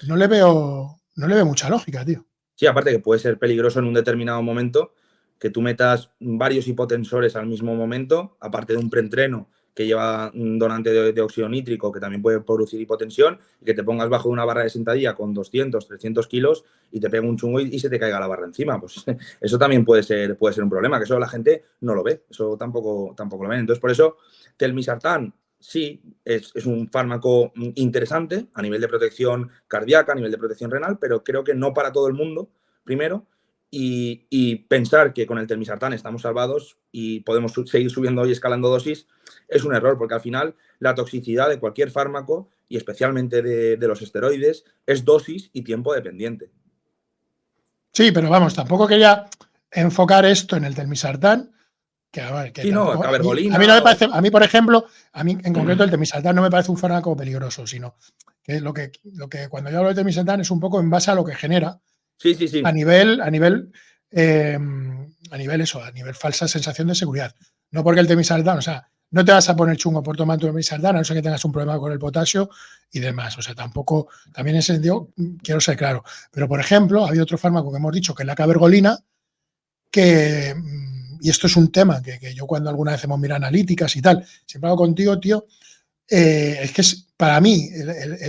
A: No le veo mucha lógica, tío.
B: Sí, aparte que puede ser peligroso en un determinado momento que tú metas varios hipotensores al mismo momento, aparte de un preentreno que lleva un donante de óxido nítrico que también puede producir hipotensión, y que te pongas bajo una barra de sentadilla con 200, 300 kilos y te pega un chungo y se te caiga la barra encima. Pues eso también puede ser un problema, que eso la gente no lo ve, eso tampoco lo ven. Entonces, por eso, telmisartán sí, es un fármaco interesante a nivel de protección cardíaca, a nivel de protección renal, pero creo que no para todo el mundo, primero, y pensar que con el telmisartán estamos salvados y podemos seguir subiendo y escalando dosis es un error, porque al final la toxicidad de cualquier fármaco, y especialmente de los esteroides, es dosis y tiempo dependiente.
A: Sí, pero vamos, tampoco quería enfocar esto en el telmisartán, que, a ver, que
B: Sí, no,
A: tampoco, a mí no
B: cabergolina
A: me parece, a mí, por ejemplo, a mí en concreto el telmisartán no me parece un fármaco peligroso, sino que lo que cuando yo hablo de telmisartán es un poco en base a lo que genera
B: Sí, sí, sí.
A: a nivel falsa sensación de seguridad. No porque el telmisartán, o sea, no te vas a poner chungo por tomar tu telmisartán, a no ser que tengas un problema con el potasio y demás. O sea, tampoco, también en ese sentido, quiero ser claro. Pero, por ejemplo, había otro fármaco que hemos dicho, que es la cabergolina, que, y esto es un tema que yo cuando alguna vez hemos mirado analíticas y tal, siempre hago contigo, tío, es que para mí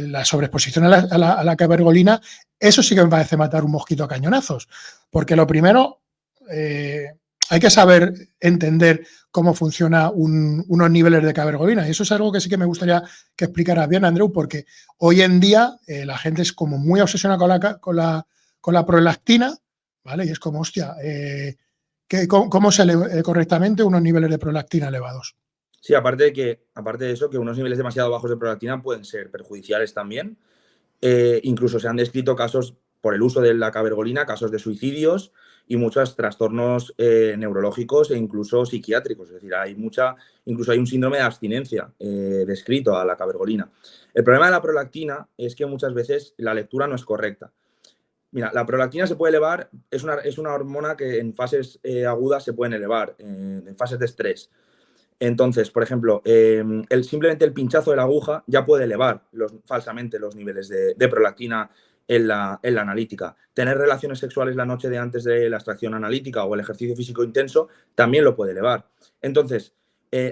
A: la sobreexposición a la cabergolina, eso sí que me parece matar un mosquito a cañonazos. Porque lo primero, hay que saber entender cómo funciona unos niveles de cabergolina. Y eso es algo que sí que me gustaría que explicaras bien, Andreu, porque hoy en día la gente es como muy obsesionada con la prolactina, ¿vale? Y es como, hostia, ¿cómo se lee correctamente unos niveles de prolactina elevados?
B: Sí, aparte de eso, que unos niveles demasiado bajos de prolactina pueden ser perjudiciales también. Incluso se han descrito casos por el uso de la cabergolina, casos de suicidios y muchos trastornos neurológicos e incluso psiquiátricos. Es decir, incluso hay un síndrome de abstinencia descrito a la cabergolina. El problema de la prolactina es que muchas veces la lectura no es correcta. Mira, la prolactina se puede elevar, es una hormona que en fases agudas se pueden elevar, en fases de estrés. Entonces, por ejemplo, simplemente el pinchazo de la aguja ya puede elevar falsamente los niveles de prolactina en la analítica. Tener relaciones sexuales la noche de antes de la extracción analítica o el ejercicio físico intenso también lo puede elevar. Entonces,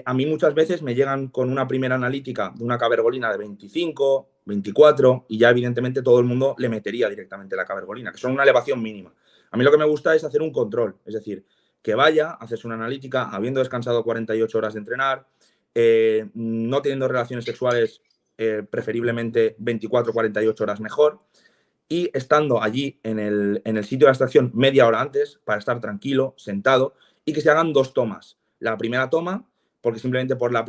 B: a mí muchas veces me llegan con una primera analítica de una cabergolina de 25, 24 y ya evidentemente todo el mundo le metería directamente la cabergolina, que son una elevación mínima. A mí lo que me gusta es hacer un control, es decir, que vaya, haces una analítica, habiendo descansado 48 horas de entrenar, no teniendo relaciones sexuales, preferiblemente 24 48 horas mejor, y estando allí en el sitio de extracción media hora antes para estar tranquilo, sentado, y que se hagan dos tomas. La primera toma, porque simplemente por la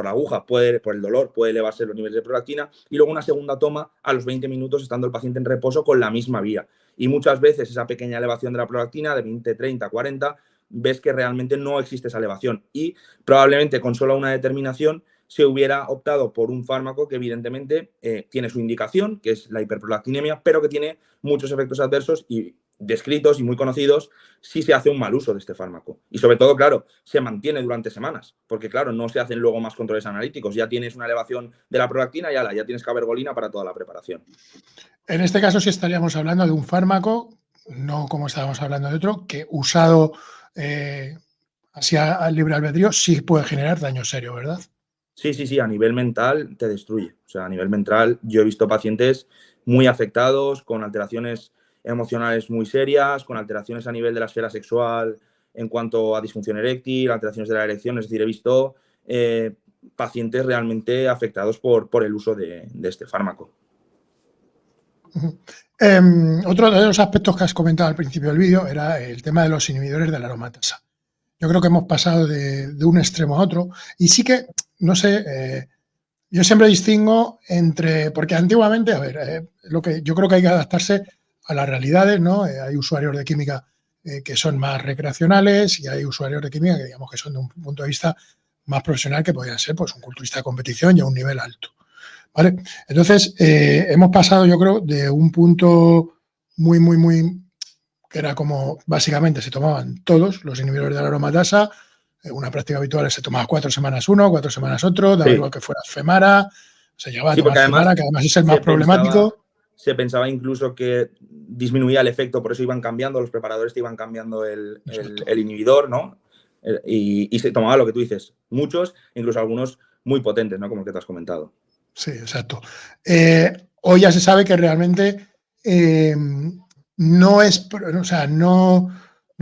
B: aguja, por el dolor, puede elevarse los niveles de prolactina, y luego una segunda toma a los 20 minutos estando el paciente en reposo con la misma vía. Y muchas veces esa pequeña elevación de la prolactina de 20, 30, 40, ves que realmente no existe esa elevación. Y probablemente con solo una determinación se hubiera optado por un fármaco que evidentemente tiene su indicación, que es la hiperprolactinemia, pero que tiene muchos efectos adversos y descritos y muy conocidos si se hace un mal uso de este fármaco. Y sobre todo, claro, se mantiene durante semanas, porque claro, no se hacen luego más controles analíticos. Ya tienes una elevación de la prolactina y ya tienes cabergolina para toda la preparación.
A: En este caso sí estaríamos hablando de un fármaco, no como estábamos hablando de otro, que usado así al libre albedrío sí puede generar daño serio, ¿verdad?
B: Sí, sí, sí, a nivel mental te destruye. O sea, a nivel mental yo he visto pacientes muy afectados, con alteraciones emocionales muy serias, con alteraciones a nivel de la esfera sexual en cuanto a disfunción eréctil, alteraciones de la erección. Es decir, he visto pacientes realmente afectados por el uso de este fármaco.
A: Otro de los aspectos que has comentado al principio del vídeo era el tema de los inhibidores de la aromatasa. Yo creo que hemos pasado de un extremo a otro y sí que, no sé, yo siempre distingo entre, porque antiguamente, a ver, lo que yo creo que hay que adaptarse a las realidades, ¿no? Hay usuarios de química que son más recreacionales y hay usuarios de química que digamos que son de un punto de vista más profesional, que podrían ser pues un culturista de competición y a un nivel alto, ¿vale? Entonces, hemos pasado, yo creo, de un punto muy, que era como básicamente se tomaban todos los inhibidores de la aromatasa. Una práctica habitual es se tomaba 4 semanas uno, 4 semanas otro, daba igual
B: Sí,
A: que fuera Femara, se llegaba a
B: sí,
A: tomar
B: porque
A: Femara,
B: además
A: que además es el más
B: se pensaba,
A: problemático.
B: se pensaba incluso que disminuía el efecto, por eso iban cambiando, los preparadores te iban cambiando
A: Exacto.
B: el inhibidor, ¿no? Y se tomaba lo que tú dices, muchos, incluso algunos muy potentes, ¿no? Como el que te has comentado.
A: Sí, exacto. Hoy ya se sabe que realmente no es, o sea, no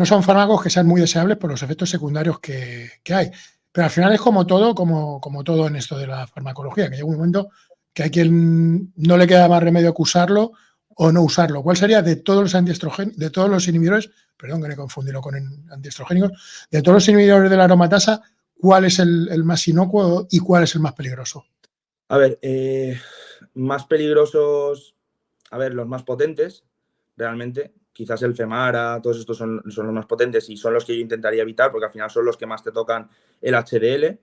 A: son fármacos que sean muy deseables por los efectos secundarios que hay. Pero al final es como todo en esto de la farmacología, que llega un momento que hay quien no le queda más remedio que usarlo o no usarlo. ¿Cuál sería de todos los antiestrógenos, de todos los inhibidores, perdón que me he confundido con antiestrogénicos, de todos los inhibidores de la aromatasa, cuál es el más inocuo y cuál es el más peligroso?
B: A ver, más peligrosos, a ver, los más potentes, realmente, quizás el Femara, todos estos son los más potentes y son los que yo intentaría evitar porque al final son los que más te tocan el HDL.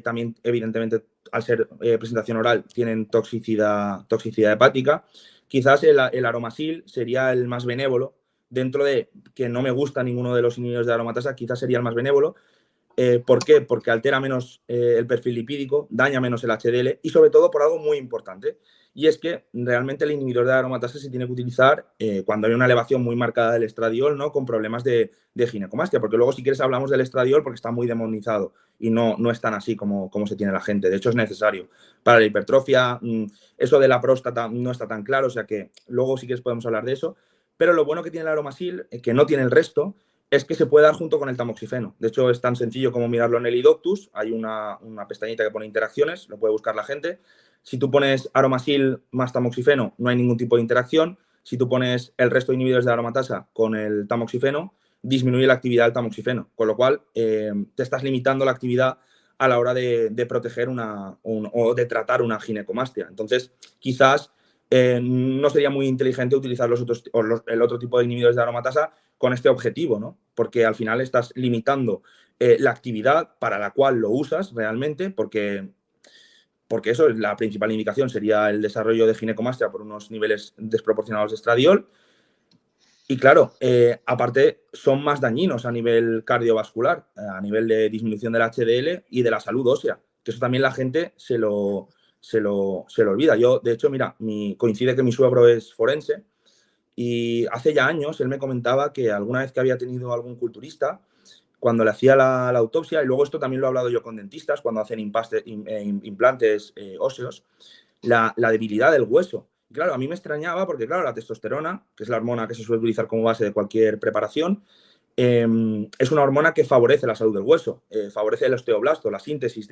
B: También, evidentemente, al ser presentación oral, tienen toxicidad hepática. Quizás el aromasil sería el más benévolo, dentro de que no me gusta ninguno de los inhibidores de aromatasa, quizás sería el más benévolo. ¿Por qué? Porque altera menos el perfil lipídico, daña menos el HDL y sobre todo por algo muy importante. Y es que realmente el inhibidor de aromatasa se tiene que utilizar cuando hay una elevación muy marcada del estradiol, ¿no? Con problemas de ginecomastia, porque luego si quieres hablamos del estradiol porque está muy demonizado y no es tan así como se tiene la gente. De hecho es necesario para la hipertrofia. Eso de la próstata no está tan claro, o sea que luego si quieres podemos hablar de eso. Pero lo bueno que tiene el aromasil, que no tiene el resto, es que se puede dar junto con el tamoxifeno. De hecho, es tan sencillo como mirarlo en el iDoctus. Hay una pestañita que pone interacciones, lo puede buscar la gente. Si tú pones aromasil más tamoxifeno, no hay ningún tipo de interacción. Si tú pones el resto de inhibidores de aromatasa con el tamoxifeno, disminuye la actividad del tamoxifeno, con lo cual te estás limitando la actividad a la hora de proteger o de tratar una ginecomastia. Entonces, quizás no sería muy inteligente utilizar el otro tipo de inhibidores de aromatasa con este objetivo, ¿no? Porque al final estás limitando la actividad para la cual lo usas realmente, porque eso es la principal indicación, sería el desarrollo de ginecomastia por unos niveles desproporcionados de estradiol. Y claro, aparte son más dañinos a nivel cardiovascular, a nivel de disminución del HDL y de la salud ósea, que eso también la gente se lo olvida. Yo, de hecho, mira, coincide que mi suegro es forense y hace ya años él me comentaba que alguna vez que había tenido algún culturista, cuando le hacía la autopsia, y luego esto también lo he hablado yo con dentistas, cuando hacen implantes óseos, la debilidad del hueso. Y claro, a mí me extrañaba porque, claro, la testosterona, que es la hormona que se suele utilizar como base de cualquier preparación, es una hormona que favorece la salud del hueso, favorece el osteoblasto, la síntesis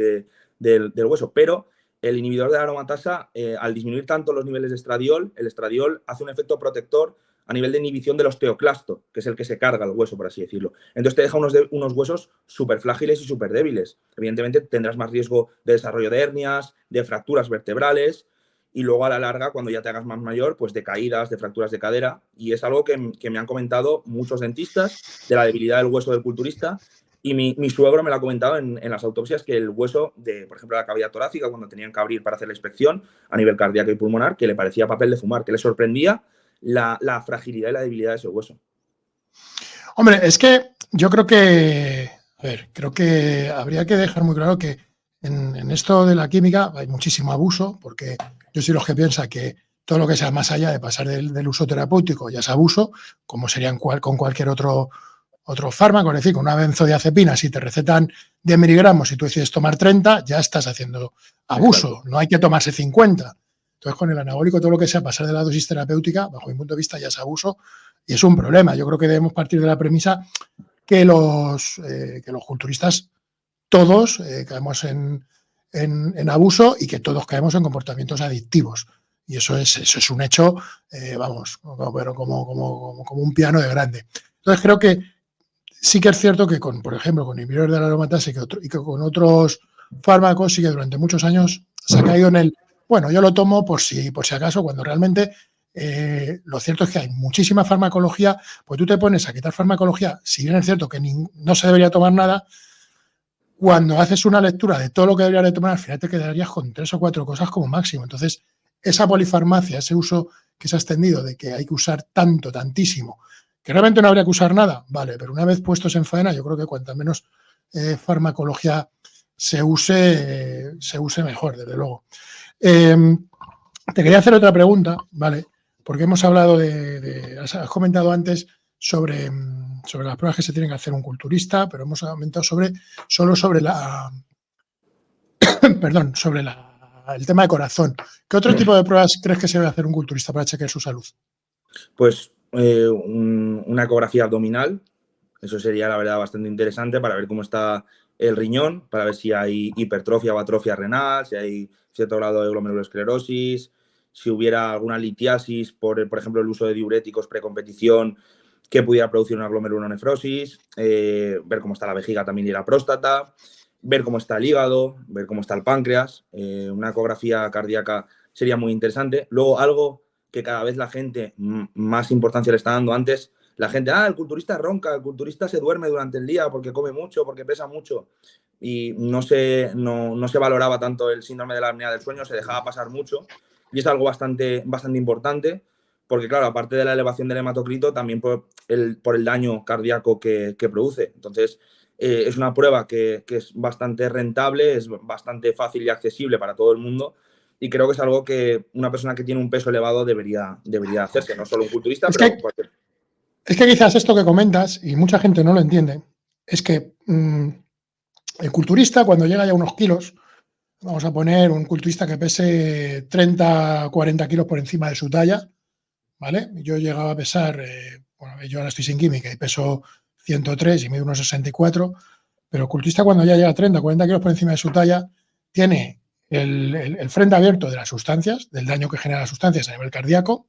B: del hueso, pero el inhibidor de la aromatasa, al disminuir tanto los niveles de estradiol, el estradiol hace un efecto protector a nivel de inhibición del osteoclasto, que es el que se carga el hueso, por así decirlo. Entonces te deja unos huesos súper frágiles y súper débiles. Evidentemente tendrás más riesgo de desarrollo de hernias, de fracturas vertebrales y luego a la larga, cuando ya te hagas más mayor, pues de caídas, de fracturas de cadera. Y es algo que me han comentado muchos dentistas de la debilidad del hueso del culturista. Y mi suegro me lo ha comentado en las autopsias que el hueso de, por ejemplo, la cavidad torácica, cuando tenían que abrir para hacer la inspección a nivel cardíaco y pulmonar, que le parecía papel de fumar, que le sorprendía la fragilidad y la debilidad de ese hueso.
A: Hombre, es que yo creo que, a ver, creo que habría que dejar muy claro que en esto de la química hay muchísimo abuso, porque yo soy los que piensa que todo lo que sea más allá de pasar del uso terapéutico ya es abuso, como sería con cualquier otro fármaco, es decir, con una benzodiazepina, si te recetan 10 miligramos y tú decides tomar 30, ya estás haciendo abuso,
B: Exacto.
A: no hay que tomarse 50. Entonces, con el anabólico, todo lo que sea pasar de la dosis terapéutica, bajo mi punto de vista, ya es abuso y es un problema. Yo creo que debemos partir de la premisa que los culturistas todos caemos en abuso y que todos caemos en comportamientos adictivos. Y eso es un hecho, vamos, pero como un piano de grande. Entonces creo que sí que es cierto que, por ejemplo, con inhibidores de la aromatasa y que con otros fármacos sí que durante muchos años se ha caído en el, bueno, yo lo tomo por si acaso, cuando realmente lo cierto es que hay muchísima farmacología, pues tú te pones a quitar farmacología, si bien es cierto que no se debería tomar nada, cuando haces una lectura de todo lo que deberías de tomar, al final te quedarías con 3 o 4 cosas como máximo. Entonces, esa polifarmacia, ese uso que se ha extendido de que hay que usar tantísimo, que realmente no habría que usar nada, vale, pero una vez puestos en faena, yo creo que cuanta menos farmacología se use mejor, desde luego. Te quería hacer otra pregunta, ¿vale? Porque hemos hablado has comentado antes sobre las pruebas que se tienen que hacer un culturista, pero hemos comentado solo sobre perdón, sobre el tema de corazón. ¿Qué otro tipo de pruebas crees que se debe hacer un culturista para chequear su salud?
B: Pues una ecografía abdominal, eso sería la verdad bastante interesante para ver cómo está el riñón, para ver si hay hipertrofia o atrofia renal, si hay cierto grado de glomerulosclerosis, si hubiera alguna litiasis por ejemplo, el uso de diuréticos precompetición que pudiera producir una glomerulonefrosis, ver cómo está la vejiga también y la próstata, ver cómo está el hígado, ver cómo está el páncreas. Una ecografía cardíaca sería muy interesante. Luego, algo que cada vez la gente más importancia le está dando antes, la gente, el culturista ronca, el culturista se duerme durante el día porque come mucho, porque pesa mucho. Y no se valoraba tanto el síndrome de la apnea del sueño, se dejaba pasar mucho. Y es algo bastante importante, porque claro, aparte de la elevación del hematocrito, también por el daño cardíaco que produce. Entonces, es una prueba que es bastante rentable, es bastante fácil y accesible para todo el mundo. Y creo que es algo que una persona que tiene un peso elevado debería hacerse, no solo un culturista, pero cualquier.
A: Es que quizás esto que comentas, y mucha gente no lo entiende, es que el culturista cuando llega ya a unos kilos, vamos a poner un culturista que pese 30, 40 kilos por encima de su talla, ¿vale? Yo llegaba a pesar, bueno, yo ahora estoy sin química y peso 103 y mido unos 64, pero el culturista cuando ya llega a 30, 40 kilos por encima de su talla, tiene el frente abierto de las sustancias, del daño que generan las sustancias a nivel cardíaco,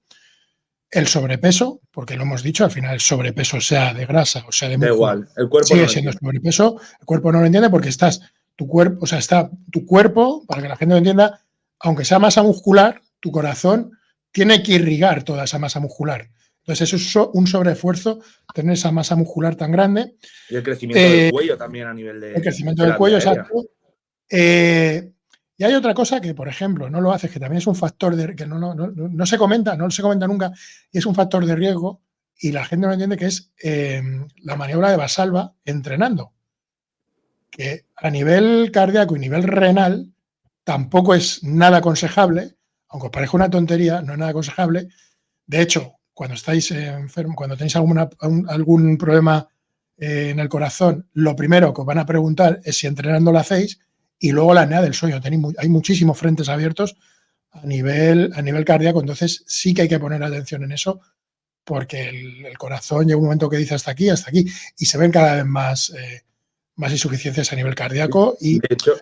A: el sobrepeso, porque lo hemos dicho, al final el sobrepeso, sea de grasa o sea de
B: Da
A: músculo,
B: igual, el cuerpo no
A: sigue
B: lo
A: siendo
B: entiende.
A: sobrepeso, el cuerpo no lo entiende porque está tu cuerpo, para que la gente lo entienda, aunque sea masa muscular, tu corazón tiene que irrigar toda esa masa muscular. Entonces, eso es un sobreesfuerzo, tener esa masa muscular tan grande.
B: Y el crecimiento del cuello también a nivel
A: El
B: de
A: crecimiento del
B: la vía
A: cuello,
B: aérea.
A: exacto. Y hay otra cosa que, por ejemplo, no lo haces, que también es un factor que no se comenta, no se comenta nunca, y es un factor de riesgo, y la gente no entiende, que es la maniobra de Valsalva entrenando, que a nivel cardíaco y nivel renal tampoco es nada aconsejable, aunque os parezca una tontería, no es nada aconsejable. De hecho, cuando estáis enfermos, cuando tenéis algún problema en el corazón, lo primero que os van a preguntar es si entrenando lo hacéis, y luego la apnea del sueño. Hay muchísimos frentes abiertos a nivel cardíaco, entonces sí que hay que poner atención en eso, porque el corazón llega un momento que dice hasta aquí, y se ven cada vez más insuficiencias a nivel cardíaco. Y
B: De hecho,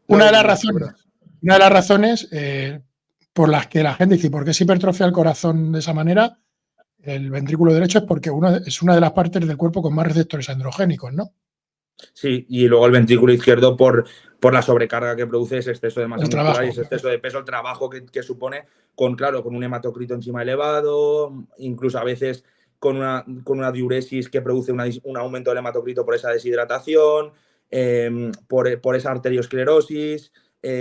B: no,
A: una de
B: dime,
A: las
B: dime,
A: razones,
B: perdona.
A: por las que la gente dice, ¿por qué se hipertrofia el corazón de esa manera? El ventrículo derecho es porque es una de las partes del cuerpo con más receptores androgénicos, ¿no?
B: Sí, y luego el ventrículo izquierdo por la sobrecarga que produce ese exceso de masa
A: El
B: muscular y
A: trabajo.
B: ese exceso de peso, el trabajo que supone claro, con un hematocrito encima elevado, incluso a veces con una diuresis que produce un aumento del hematocrito por esa deshidratación, por esa arteriosclerosis,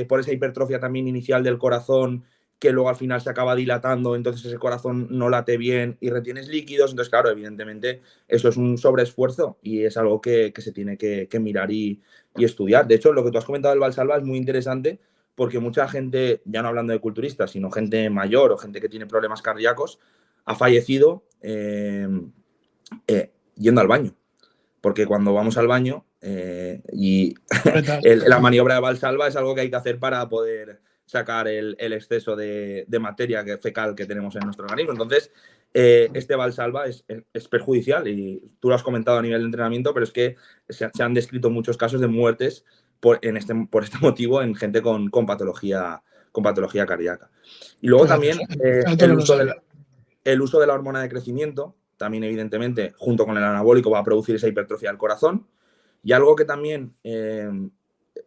B: por esa hipertrofia también inicial del corazón, que luego al final se acaba dilatando, entonces ese corazón no late bien y retienes líquidos. Entonces, claro, evidentemente eso es un sobreesfuerzo y es algo que se tiene que mirar y estudiar. De hecho, lo que tú has comentado del Valsalva es muy interesante, porque mucha gente, ya no hablando de culturistas, sino gente mayor o gente que tiene problemas cardíacos, ha fallecido yendo al baño. Porque cuando vamos al baño la maniobra de Valsalva es algo que hay que hacer para poder sacar el exceso de materia fecal que tenemos en nuestro organismo. Entonces, este Valsalva es perjudicial, y tú lo has comentado a nivel de entrenamiento, pero es que se han descrito muchos casos de muertes por este motivo en gente con patología con patología cardíaca. Y luego
A: Pues
B: también
A: esto no lo sabía.
B: el uso de la hormona de crecimiento, también evidentemente, junto con el anabólico, va a producir esa hipertrofia del corazón. Y algo que también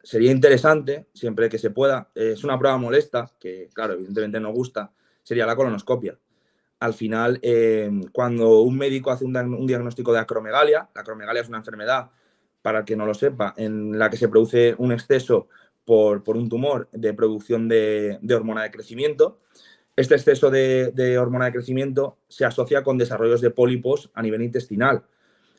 B: sería interesante, siempre que se pueda, es una prueba molesta, que claro, evidentemente no gusta, sería la colonoscopia. Al final, cuando un médico hace un diagnóstico de acromegalia, la acromegalia es una enfermedad, para el que no lo sepa, en la que se produce un exceso por un tumor de producción de hormona de crecimiento. Este exceso de hormona de crecimiento se asocia con desarrollos de pólipos a nivel intestinal.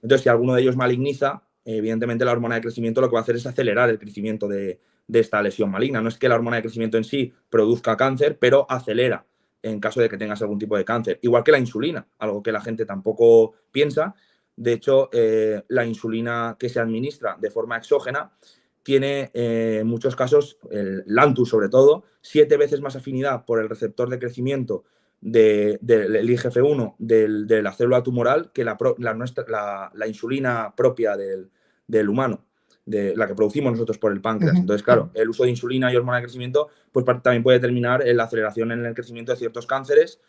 B: Entonces, si alguno de ellos maligniza, evidentemente la hormona de crecimiento lo que va a hacer es acelerar el crecimiento de esta lesión maligna. No es que la hormona de crecimiento en sí produzca cáncer, pero acelera en caso de que tengas algún tipo de cáncer. Igual que la insulina, algo que la gente tampoco piensa. De hecho, la insulina que se administra de forma exógena tiene en muchos casos, el Lantus sobre todo, 7 veces más afinidad por el receptor de crecimiento del IGF-1 de la célula tumoral que la insulina propia del humano, de la que producimos nosotros por el páncreas. Entonces, claro, el uso de insulina y hormona de crecimiento pues también puede determinar la aceleración en el crecimiento de ciertos cánceres.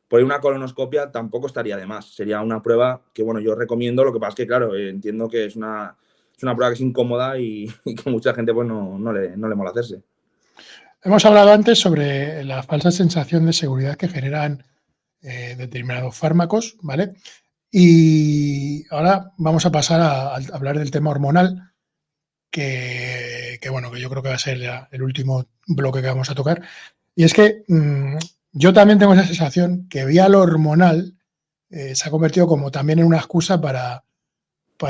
B: Por una colonoscopia tampoco estaría de más. Sería una prueba que, bueno, yo recomiendo. Lo que pasa es que, claro, entiendo que es una prueba que es incómoda y que mucha gente pues no le mola hacerse.
A: Hemos hablado antes sobre la falsa sensación de seguridad que generan determinados fármacos, ¿vale? Y ahora vamos a pasar a hablar del tema hormonal, bueno, que yo creo que va a ser el último bloque que vamos a tocar. Y es que yo también tengo esa sensación que vía lo hormonal se ha convertido como también en una excusa para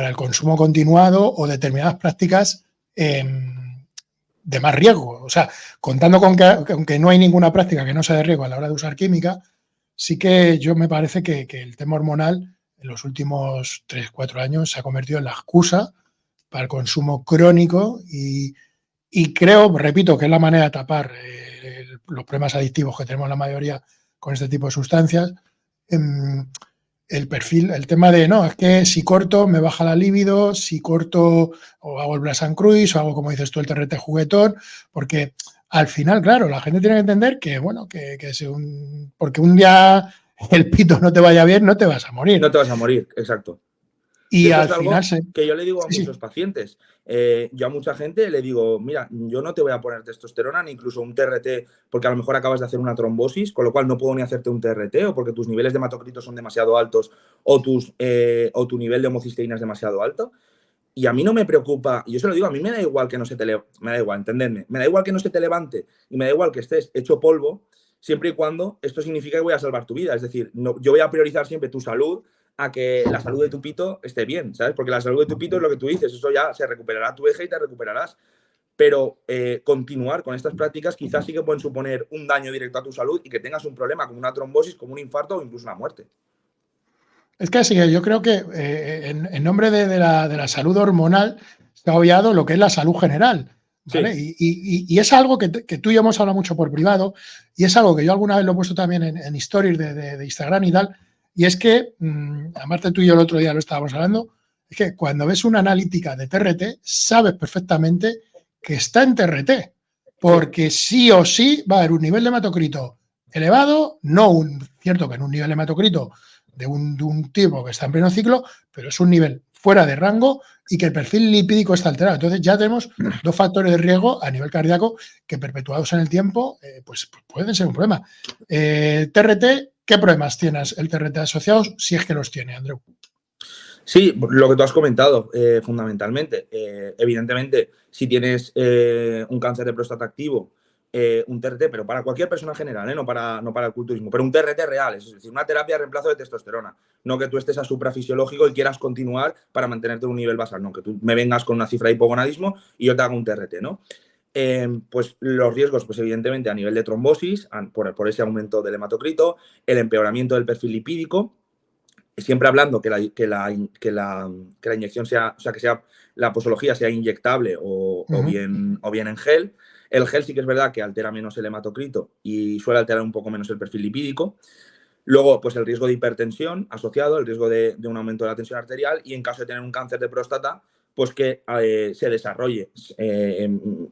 A: el consumo continuado o determinadas prácticas de más riesgo. O sea, contando con que aunque no hay ninguna práctica que no sea de riesgo a la hora de usar química, sí que yo me parece que el tema hormonal en los últimos 3-4 años se ha convertido en la excusa para el consumo crónico y creo, repito, que es la manera de tapar los problemas adictivos que tenemos la mayoría con este tipo de sustancias. El perfil, el tema de, no, es que si corto me baja la libido, si corto o hago el Blast and Cruise o hago, como dices tú, el TRT juguetón, porque al final, claro, la gente tiene que entender que, bueno, porque un día el pito no te vaya bien, no te vas a morir.
B: No te vas a morir, exacto.
A: Y
B: de hecho,
A: al
B: es algo
A: final
B: que yo le digo a
A: sí,
B: muchos pacientes. Yo a mucha gente le digo, mira, yo no te voy a poner testosterona ni incluso un TRT porque a lo mejor acabas de hacer una trombosis, con lo cual no puedo ni hacerte un TRT o porque tus niveles de hematocrito son demasiado altos o tu nivel de homocisteína es demasiado alto. Y a mí no me preocupa, y yo se lo digo, a mí me da igual que no se te me da igual, entendedme, me da igual que no se te levante y me da igual que estés hecho polvo, siempre y cuando esto significa que voy a salvar tu vida. Es decir, no, yo voy a priorizar siempre tu salud a que la salud de tu pito esté bien, ¿sabes? Porque la salud de tu pito es lo que tú dices, eso ya se recuperará tu eje y te recuperarás. Pero continuar con estas prácticas quizás sí que pueden suponer un daño directo a tu salud y que tengas un problema como una trombosis, como un infarto o incluso una muerte.
A: Es que sí, yo creo que en nombre de la salud hormonal se ha obviado lo que es la salud general, ¿vale?
B: Sí.
A: Y es algo que tú y yo hemos hablado mucho por privado y es algo que yo alguna vez lo he puesto también en stories de Instagram y tal, y es que, aparte tú y yo el otro día lo estábamos hablando, es que cuando ves una analítica de TRT, sabes perfectamente que está en TRT, porque sí o sí va a haber un nivel de hematocrito elevado, cierto que en un nivel de hematocrito de un tipo que está en pleno ciclo, pero es un nivel fuera de rango y que el perfil lipídico está alterado. Entonces ya tenemos 2 factores de riesgo a nivel cardíaco que perpetuados en el tiempo pues pueden ser un problema. TRT, ¿qué problemas tienes el TRT asociados si es que los tiene, Andreu?
B: Sí, lo que tú has comentado, fundamentalmente. Evidentemente, si tienes un cáncer de próstata activo, un TRT, pero para cualquier persona general, no para el culturismo, pero un TRT real, es decir, una terapia de reemplazo de testosterona, no que tú estés a suprafisiológico y quieras continuar para mantenerte en un nivel basal, no que tú me vengas con una cifra de hipogonadismo y yo te haga un TRT, ¿no? Pues los riesgos, pues evidentemente a nivel de trombosis, por ese aumento del hematocrito, el empeoramiento del perfil lipídico, siempre hablando que la inyección sea, o sea, que sea la posología sea inyectable o bien en gel. El gel sí que es verdad que altera menos el hematocrito y suele alterar un poco menos el perfil lipídico. Luego, pues el riesgo de hipertensión asociado, el riesgo de un aumento de la tensión arterial y en caso de tener un cáncer de próstata, pues que se desarrolle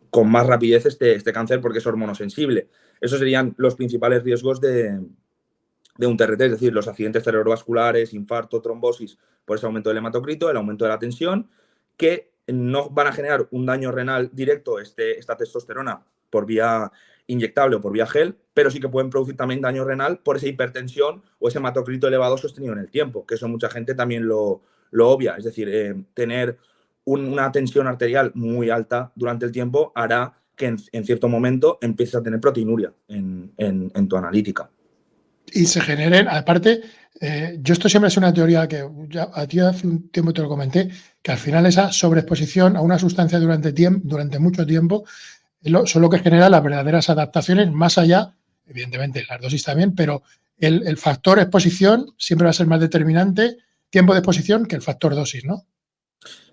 B: con más rapidez este cáncer porque es hormonosensible. Esos serían los principales riesgos de un TRT, es decir, los accidentes cerebrovasculares, infarto, trombosis, por ese aumento del hematocrito, el aumento de la tensión, que no van a generar un daño renal directo, esta testosterona, por vía inyectable o por vía gel, pero sí que pueden producir también daño renal por esa hipertensión o ese hematocrito elevado sostenido en el tiempo, que eso mucha gente también lo obvia. Es decir, tener una tensión arterial muy alta durante el tiempo hará que en cierto momento empieces a tener proteinuria en tu analítica.
A: Y se generen, aparte, yo esto siempre es una teoría que ya a ti hace un tiempo te lo comenté, que al final esa sobreexposición a una sustancia durante mucho tiempo son lo que genera las verdaderas adaptaciones, más allá, evidentemente, las dosis también, pero el factor exposición siempre va a ser más determinante, tiempo de exposición, que el factor dosis, ¿no?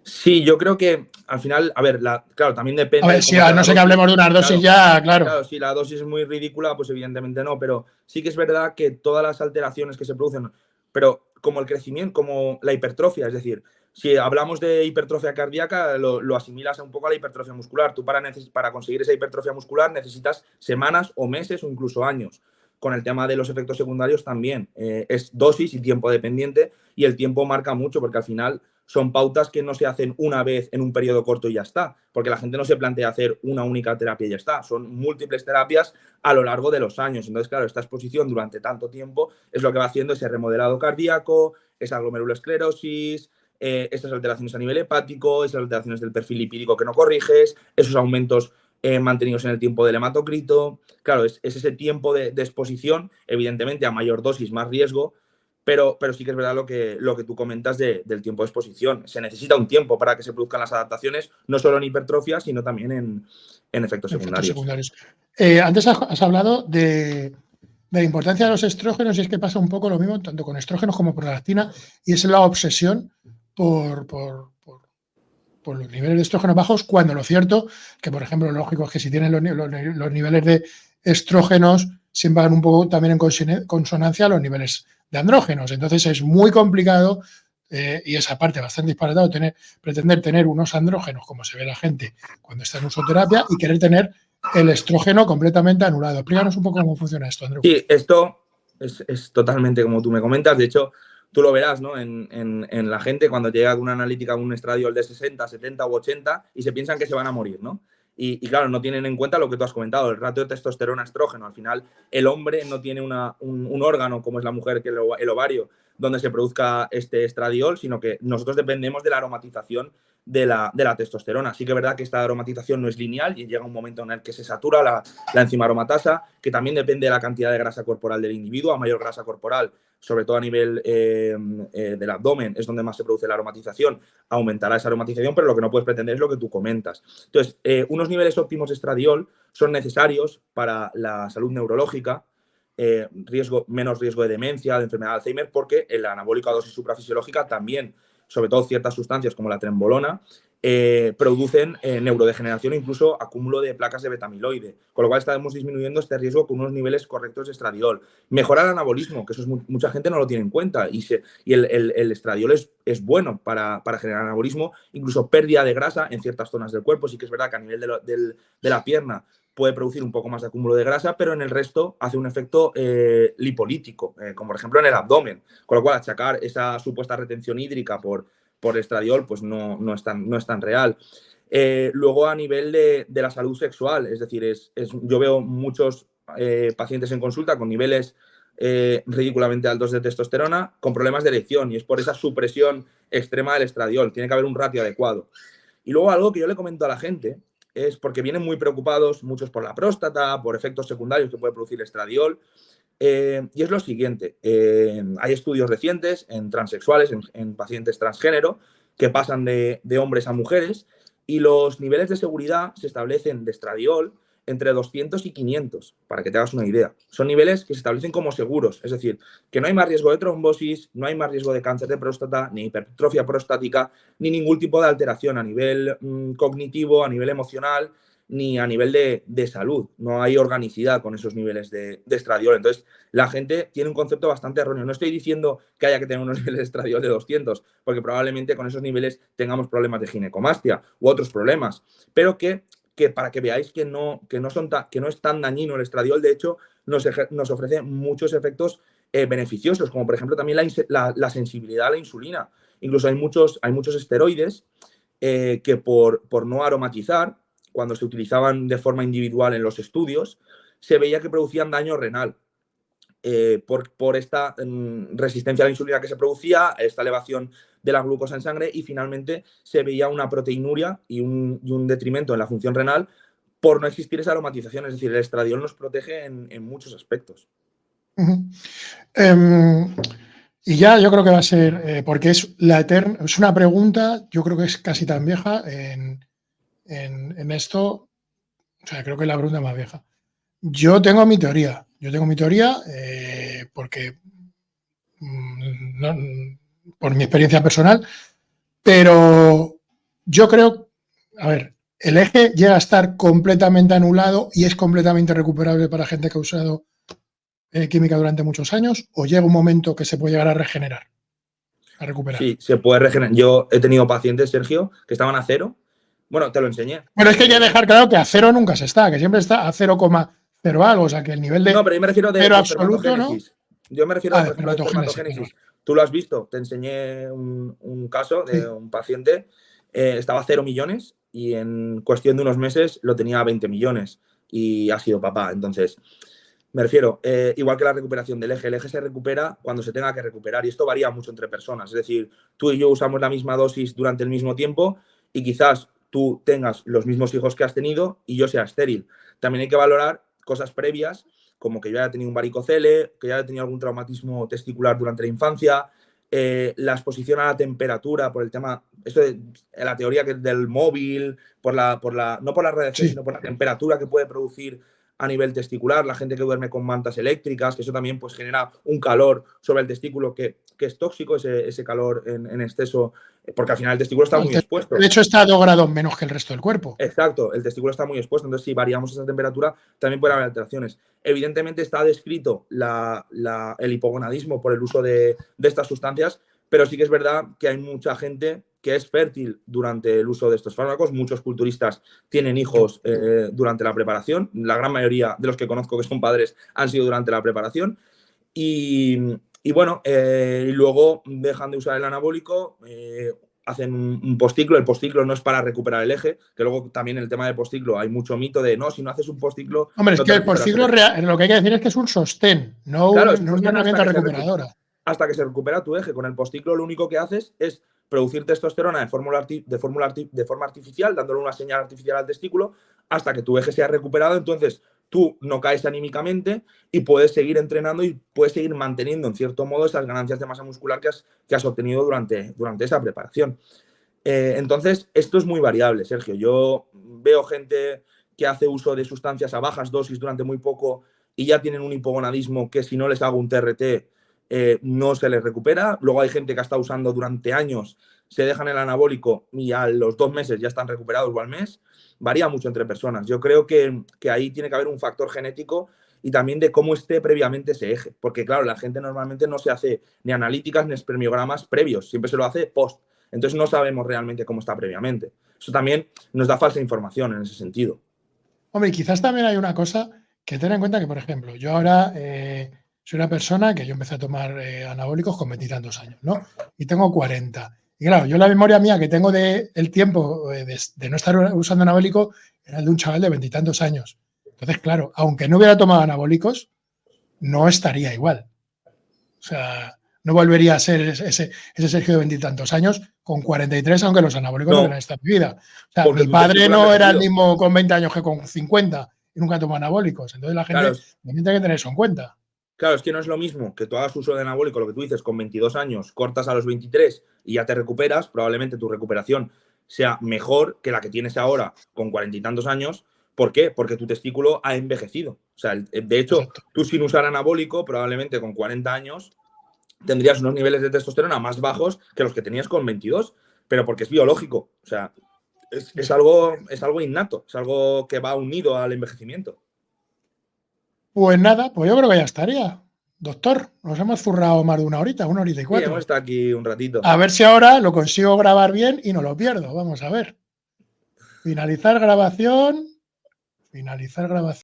B: Sí, yo creo que al final, a ver, claro, también depende.
A: A ver, si no sé que hablemos de unas dosis ya, claro.
B: Claro, si la dosis es muy ridícula, pues evidentemente no, pero sí que es verdad que todas las alteraciones que se producen, pero como el crecimiento, como la hipertrofia, es decir, si hablamos de hipertrofia cardíaca, lo asimilas un poco a la hipertrofia muscular. Tú para conseguir esa hipertrofia muscular necesitas semanas o meses o incluso años. Con el tema de los efectos secundarios también. Es dosis y tiempo dependiente y el tiempo marca mucho porque al final son pautas que no se hacen una vez en un periodo corto y ya está, porque la gente no se plantea hacer una única terapia y ya está, son múltiples terapias a lo largo de los años. Entonces, claro, esta exposición durante tanto tiempo es lo que va haciendo ese remodelado cardíaco, esa glomerulosclerosis, estas alteraciones a nivel hepático, esas alteraciones del perfil lipídico que no corriges, esos aumentos mantenidos en el tiempo del hematocrito. Claro, es ese tiempo de exposición, evidentemente a mayor dosis, más riesgo, pero sí que es verdad lo que tú comentas del tiempo de exposición. Se necesita un tiempo para que se produzcan las adaptaciones, no solo en hipertrofia, sino también en efectos secundarios.
A: Antes has hablado de la importancia de los estrógenos y es que pasa un poco lo mismo tanto con estrógenos como prolactina y es la obsesión por los niveles de estrógenos bajos, cuando lo cierto que, por ejemplo, lo lógico es que si tienen los niveles de estrógenos siempre van un poco también en consonancia a los niveles de andrógenos. Entonces es muy complicado y esa parte bastante disparatado pretender tener unos andrógenos como se ve la gente cuando está en usoterapia y querer tener el estrógeno completamente anulado. Explícanos un poco cómo funciona esto, Andreu.
B: Sí, esto es totalmente como tú me comentas. De hecho, tú lo verás, ¿no? En la gente cuando llega con una analítica, un estradiol de 60, 70 u 80 y se piensan que se van a morir, ¿no? Y claro, no tienen en cuenta lo que tú has comentado, el ratio de testosterona-estrógeno. Al final, el hombre no tiene un órgano como es la mujer, que el ovario, donde se produzca este estradiol, sino que nosotros dependemos de la aromatización de la testosterona. Sí que es verdad que esta aromatización no es lineal y llega un momento en el que se satura la enzima aromatasa, que también depende de la cantidad de grasa corporal del individuo. A mayor grasa corporal, sobre todo a nivel del abdomen, es donde más se produce la aromatización, aumentará esa aromatización, pero lo que no puedes pretender es lo que tú comentas. Entonces, unos niveles óptimos de estradiol son necesarios para la salud neurológica, menos riesgo de demencia, de enfermedad de Alzheimer, porque el anabólico a dosis suprafisiológica también, sobre todo ciertas sustancias como la trembolona, producen neurodegeneración e incluso acúmulo de placas de betamiloide, con lo cual estamos disminuyendo este riesgo con unos niveles correctos de estradiol. Mejorar el anabolismo, que eso mucha gente no lo tiene en cuenta, y el estradiol es bueno para generar anabolismo, incluso pérdida de grasa en ciertas zonas del cuerpo. Sí que es verdad que a nivel de la pierna puede producir un poco más de acúmulo de grasa, pero en el resto hace un efecto lipolítico, como por ejemplo en el abdomen, con lo cual achacar esa supuesta retención hídrica por estradiol pues no es tan real. Luego a nivel de la salud sexual, es decir, yo veo muchos pacientes en consulta con niveles ridículamente altos de testosterona con problemas de erección y es por esa supresión extrema del estradiol. Tiene que haber un ratio adecuado. Y luego algo que yo le comento a la gente es porque vienen muy preocupados, muchos por la próstata, por efectos secundarios que puede producir el estradiol. Y es lo siguiente, hay estudios recientes en transexuales, en pacientes transgénero, que pasan de hombres a mujeres y los niveles de seguridad se establecen de estradiol entre 200 y 500, para que te hagas una idea. Son niveles que se establecen como seguros, es decir, que no hay más riesgo de trombosis, no hay más riesgo de cáncer de próstata, ni hipertrofia prostática, ni ningún tipo de alteración a nivel cognitivo, a nivel emocional. ni a nivel de salud. No hay organicidad con esos niveles de estradiol. Entonces, la gente tiene un concepto bastante erróneo. No estoy diciendo que haya que tener unos niveles de estradiol de 200, porque probablemente con esos niveles tengamos problemas de ginecomastia u otros problemas, pero que para que veáis que no es tan dañino el estradiol, de hecho, nos ofrece muchos efectos beneficiosos, como por ejemplo también la sensibilidad a la insulina. Incluso hay muchos esteroides que por no aromatizar, cuando se utilizaban de forma individual en los estudios, se veía que producían daño renal. Por esta resistencia a la insulina que se producía, esta elevación de la glucosa en sangre, y finalmente se veía una proteinuria y un detrimento en la función renal por no existir esa aromatización. Es decir, el estradiol nos protege en muchos aspectos.
A: Y ya yo creo que va a ser, porque es es una pregunta, yo creo que es casi tan vieja en esto, o sea, creo que es la pregunta más vieja. Yo tengo mi teoría, porque por mi experiencia personal, pero yo creo, a ver, el eje llega a estar completamente anulado y es completamente recuperable para gente que ha usado química durante muchos años, o llega un momento que se puede llegar a regenerar, a recuperar.
B: Sí, se puede regenerar. Yo he tenido pacientes, Sergio, que estaban a 0. Bueno, te lo enseñé.
A: Bueno, es que hay que dejar claro que a 0 nunca se está, que siempre está a 0,0 algo, o sea que el nivel de
B: No, pero yo me refiero de
A: absoluto, ¿no?
B: Yo me refiero, por ejemplo, de
A: espermatogénesis.
B: Tú lo has visto, te enseñé un caso de un paciente, estaba a 0 millones y en cuestión de unos meses lo tenía a 20 millones y ha sido papá. Entonces, me refiero, igual que la recuperación del eje, el eje se recupera cuando se tenga que recuperar y esto varía mucho entre personas. Es decir, tú y yo usamos la misma dosis durante el mismo tiempo y quizás tú tengas los mismos hijos que has tenido y yo sea estéril. También hay que valorar cosas previas, como que yo haya tenido un varicocele, que yo haya tenido algún traumatismo testicular durante la infancia, la exposición a la temperatura, por el tema, esto de la teoría del móvil, no por la radiación, sino por la temperatura que puede producir a nivel testicular, la gente que duerme con mantas eléctricas, que eso también pues genera un calor sobre el testículo que es tóxico, ese calor en exceso, porque al final el testículo está muy expuesto.
A: De hecho, está a 2 grados menos que el resto del cuerpo.
B: Exacto, el testículo está muy expuesto, entonces si variamos esa temperatura también puede haber alteraciones. Evidentemente está descrito el hipogonadismo por el uso de estas sustancias, pero sí que es verdad que hay mucha gente que es fértil durante el uso de estos fármacos. Muchos culturistas tienen hijos durante la preparación. La gran mayoría de los que conozco que son padres han sido durante la preparación. Y bueno, luego dejan de usar el anabólico, hacen un postciclo. El postciclo no es para recuperar el eje, que luego también el tema del postciclo hay mucho mito de no, si no haces un postciclo.
A: Hombre,
B: no
A: es que el postciclo lo que hay que decir es que es un sostén, no una herramienta recuperadora.
B: Hasta que se recupera tu eje. Con el postciclo lo único que haces es producir testosterona de forma artificial, dándole una señal artificial al testículo, hasta que tu eje sea recuperado. Entonces tú no caes anímicamente y puedes seguir entrenando y puedes seguir manteniendo, en cierto modo, esas ganancias de masa muscular que has obtenido durante esa preparación. Entonces, esto es muy variable, Sergio. Yo veo gente que hace uso de sustancias a bajas dosis durante muy poco y ya tienen un hipogonadismo que si no les hago un TRT no se les recupera. Luego hay gente que ha estado usando durante años, se dejan el anabólico y a los 2 meses ya están recuperados o al mes. Varía mucho entre personas. Yo creo que ahí tiene que haber un factor genético y también de cómo esté previamente ese eje. Porque, claro, la gente normalmente no se hace ni analíticas ni espermiogramas previos, siempre se lo hace post. Entonces no sabemos realmente cómo está previamente. Eso también nos da falsa información en ese sentido.
A: Hombre, y quizás también hay una cosa que tener en cuenta que, por ejemplo, yo ahora soy una persona que yo empecé a tomar anabólicos con 20 y tantos años, ¿no? Y tengo 40. Y claro, yo la memoria mía que tengo del tiempo de no estar usando anabólico era el de un chaval de 20 y tantos años. Entonces, claro, aunque no hubiera tomado anabólicos, no estaría igual. O sea, no volvería a ser ese Sergio de 20 y tantos años con 43, aunque los anabólicos no eran esta mi vida. O sea, mi padre no era el mismo con 20 años que con 50 y nunca tomó anabólicos. Entonces la gente también tiene que tener eso en cuenta.
B: Claro, es que no es lo mismo que tú hagas uso de anabólico, lo que tú dices, con 22 años, cortas a los 23 y ya te recuperas. Probablemente tu recuperación sea mejor que la que tienes ahora con 40 y tantos años. ¿Por qué? Porque tu testículo ha envejecido. O sea, de hecho, exacto, tú sin usar anabólico, probablemente con 40 años, tendrías unos niveles de testosterona más bajos que los que tenías con 22, pero porque es biológico. O sea, es algo innato, es algo que va unido al envejecimiento.
A: Pues nada, pues yo creo que ya estaría. Doctor, nos hemos zurrado más de una horita y
B: Sí,
A: 4.
B: hemos estado aquí un ratito.
A: A ver si ahora lo consigo grabar bien y no lo pierdo. Vamos a ver. Finalizar grabación.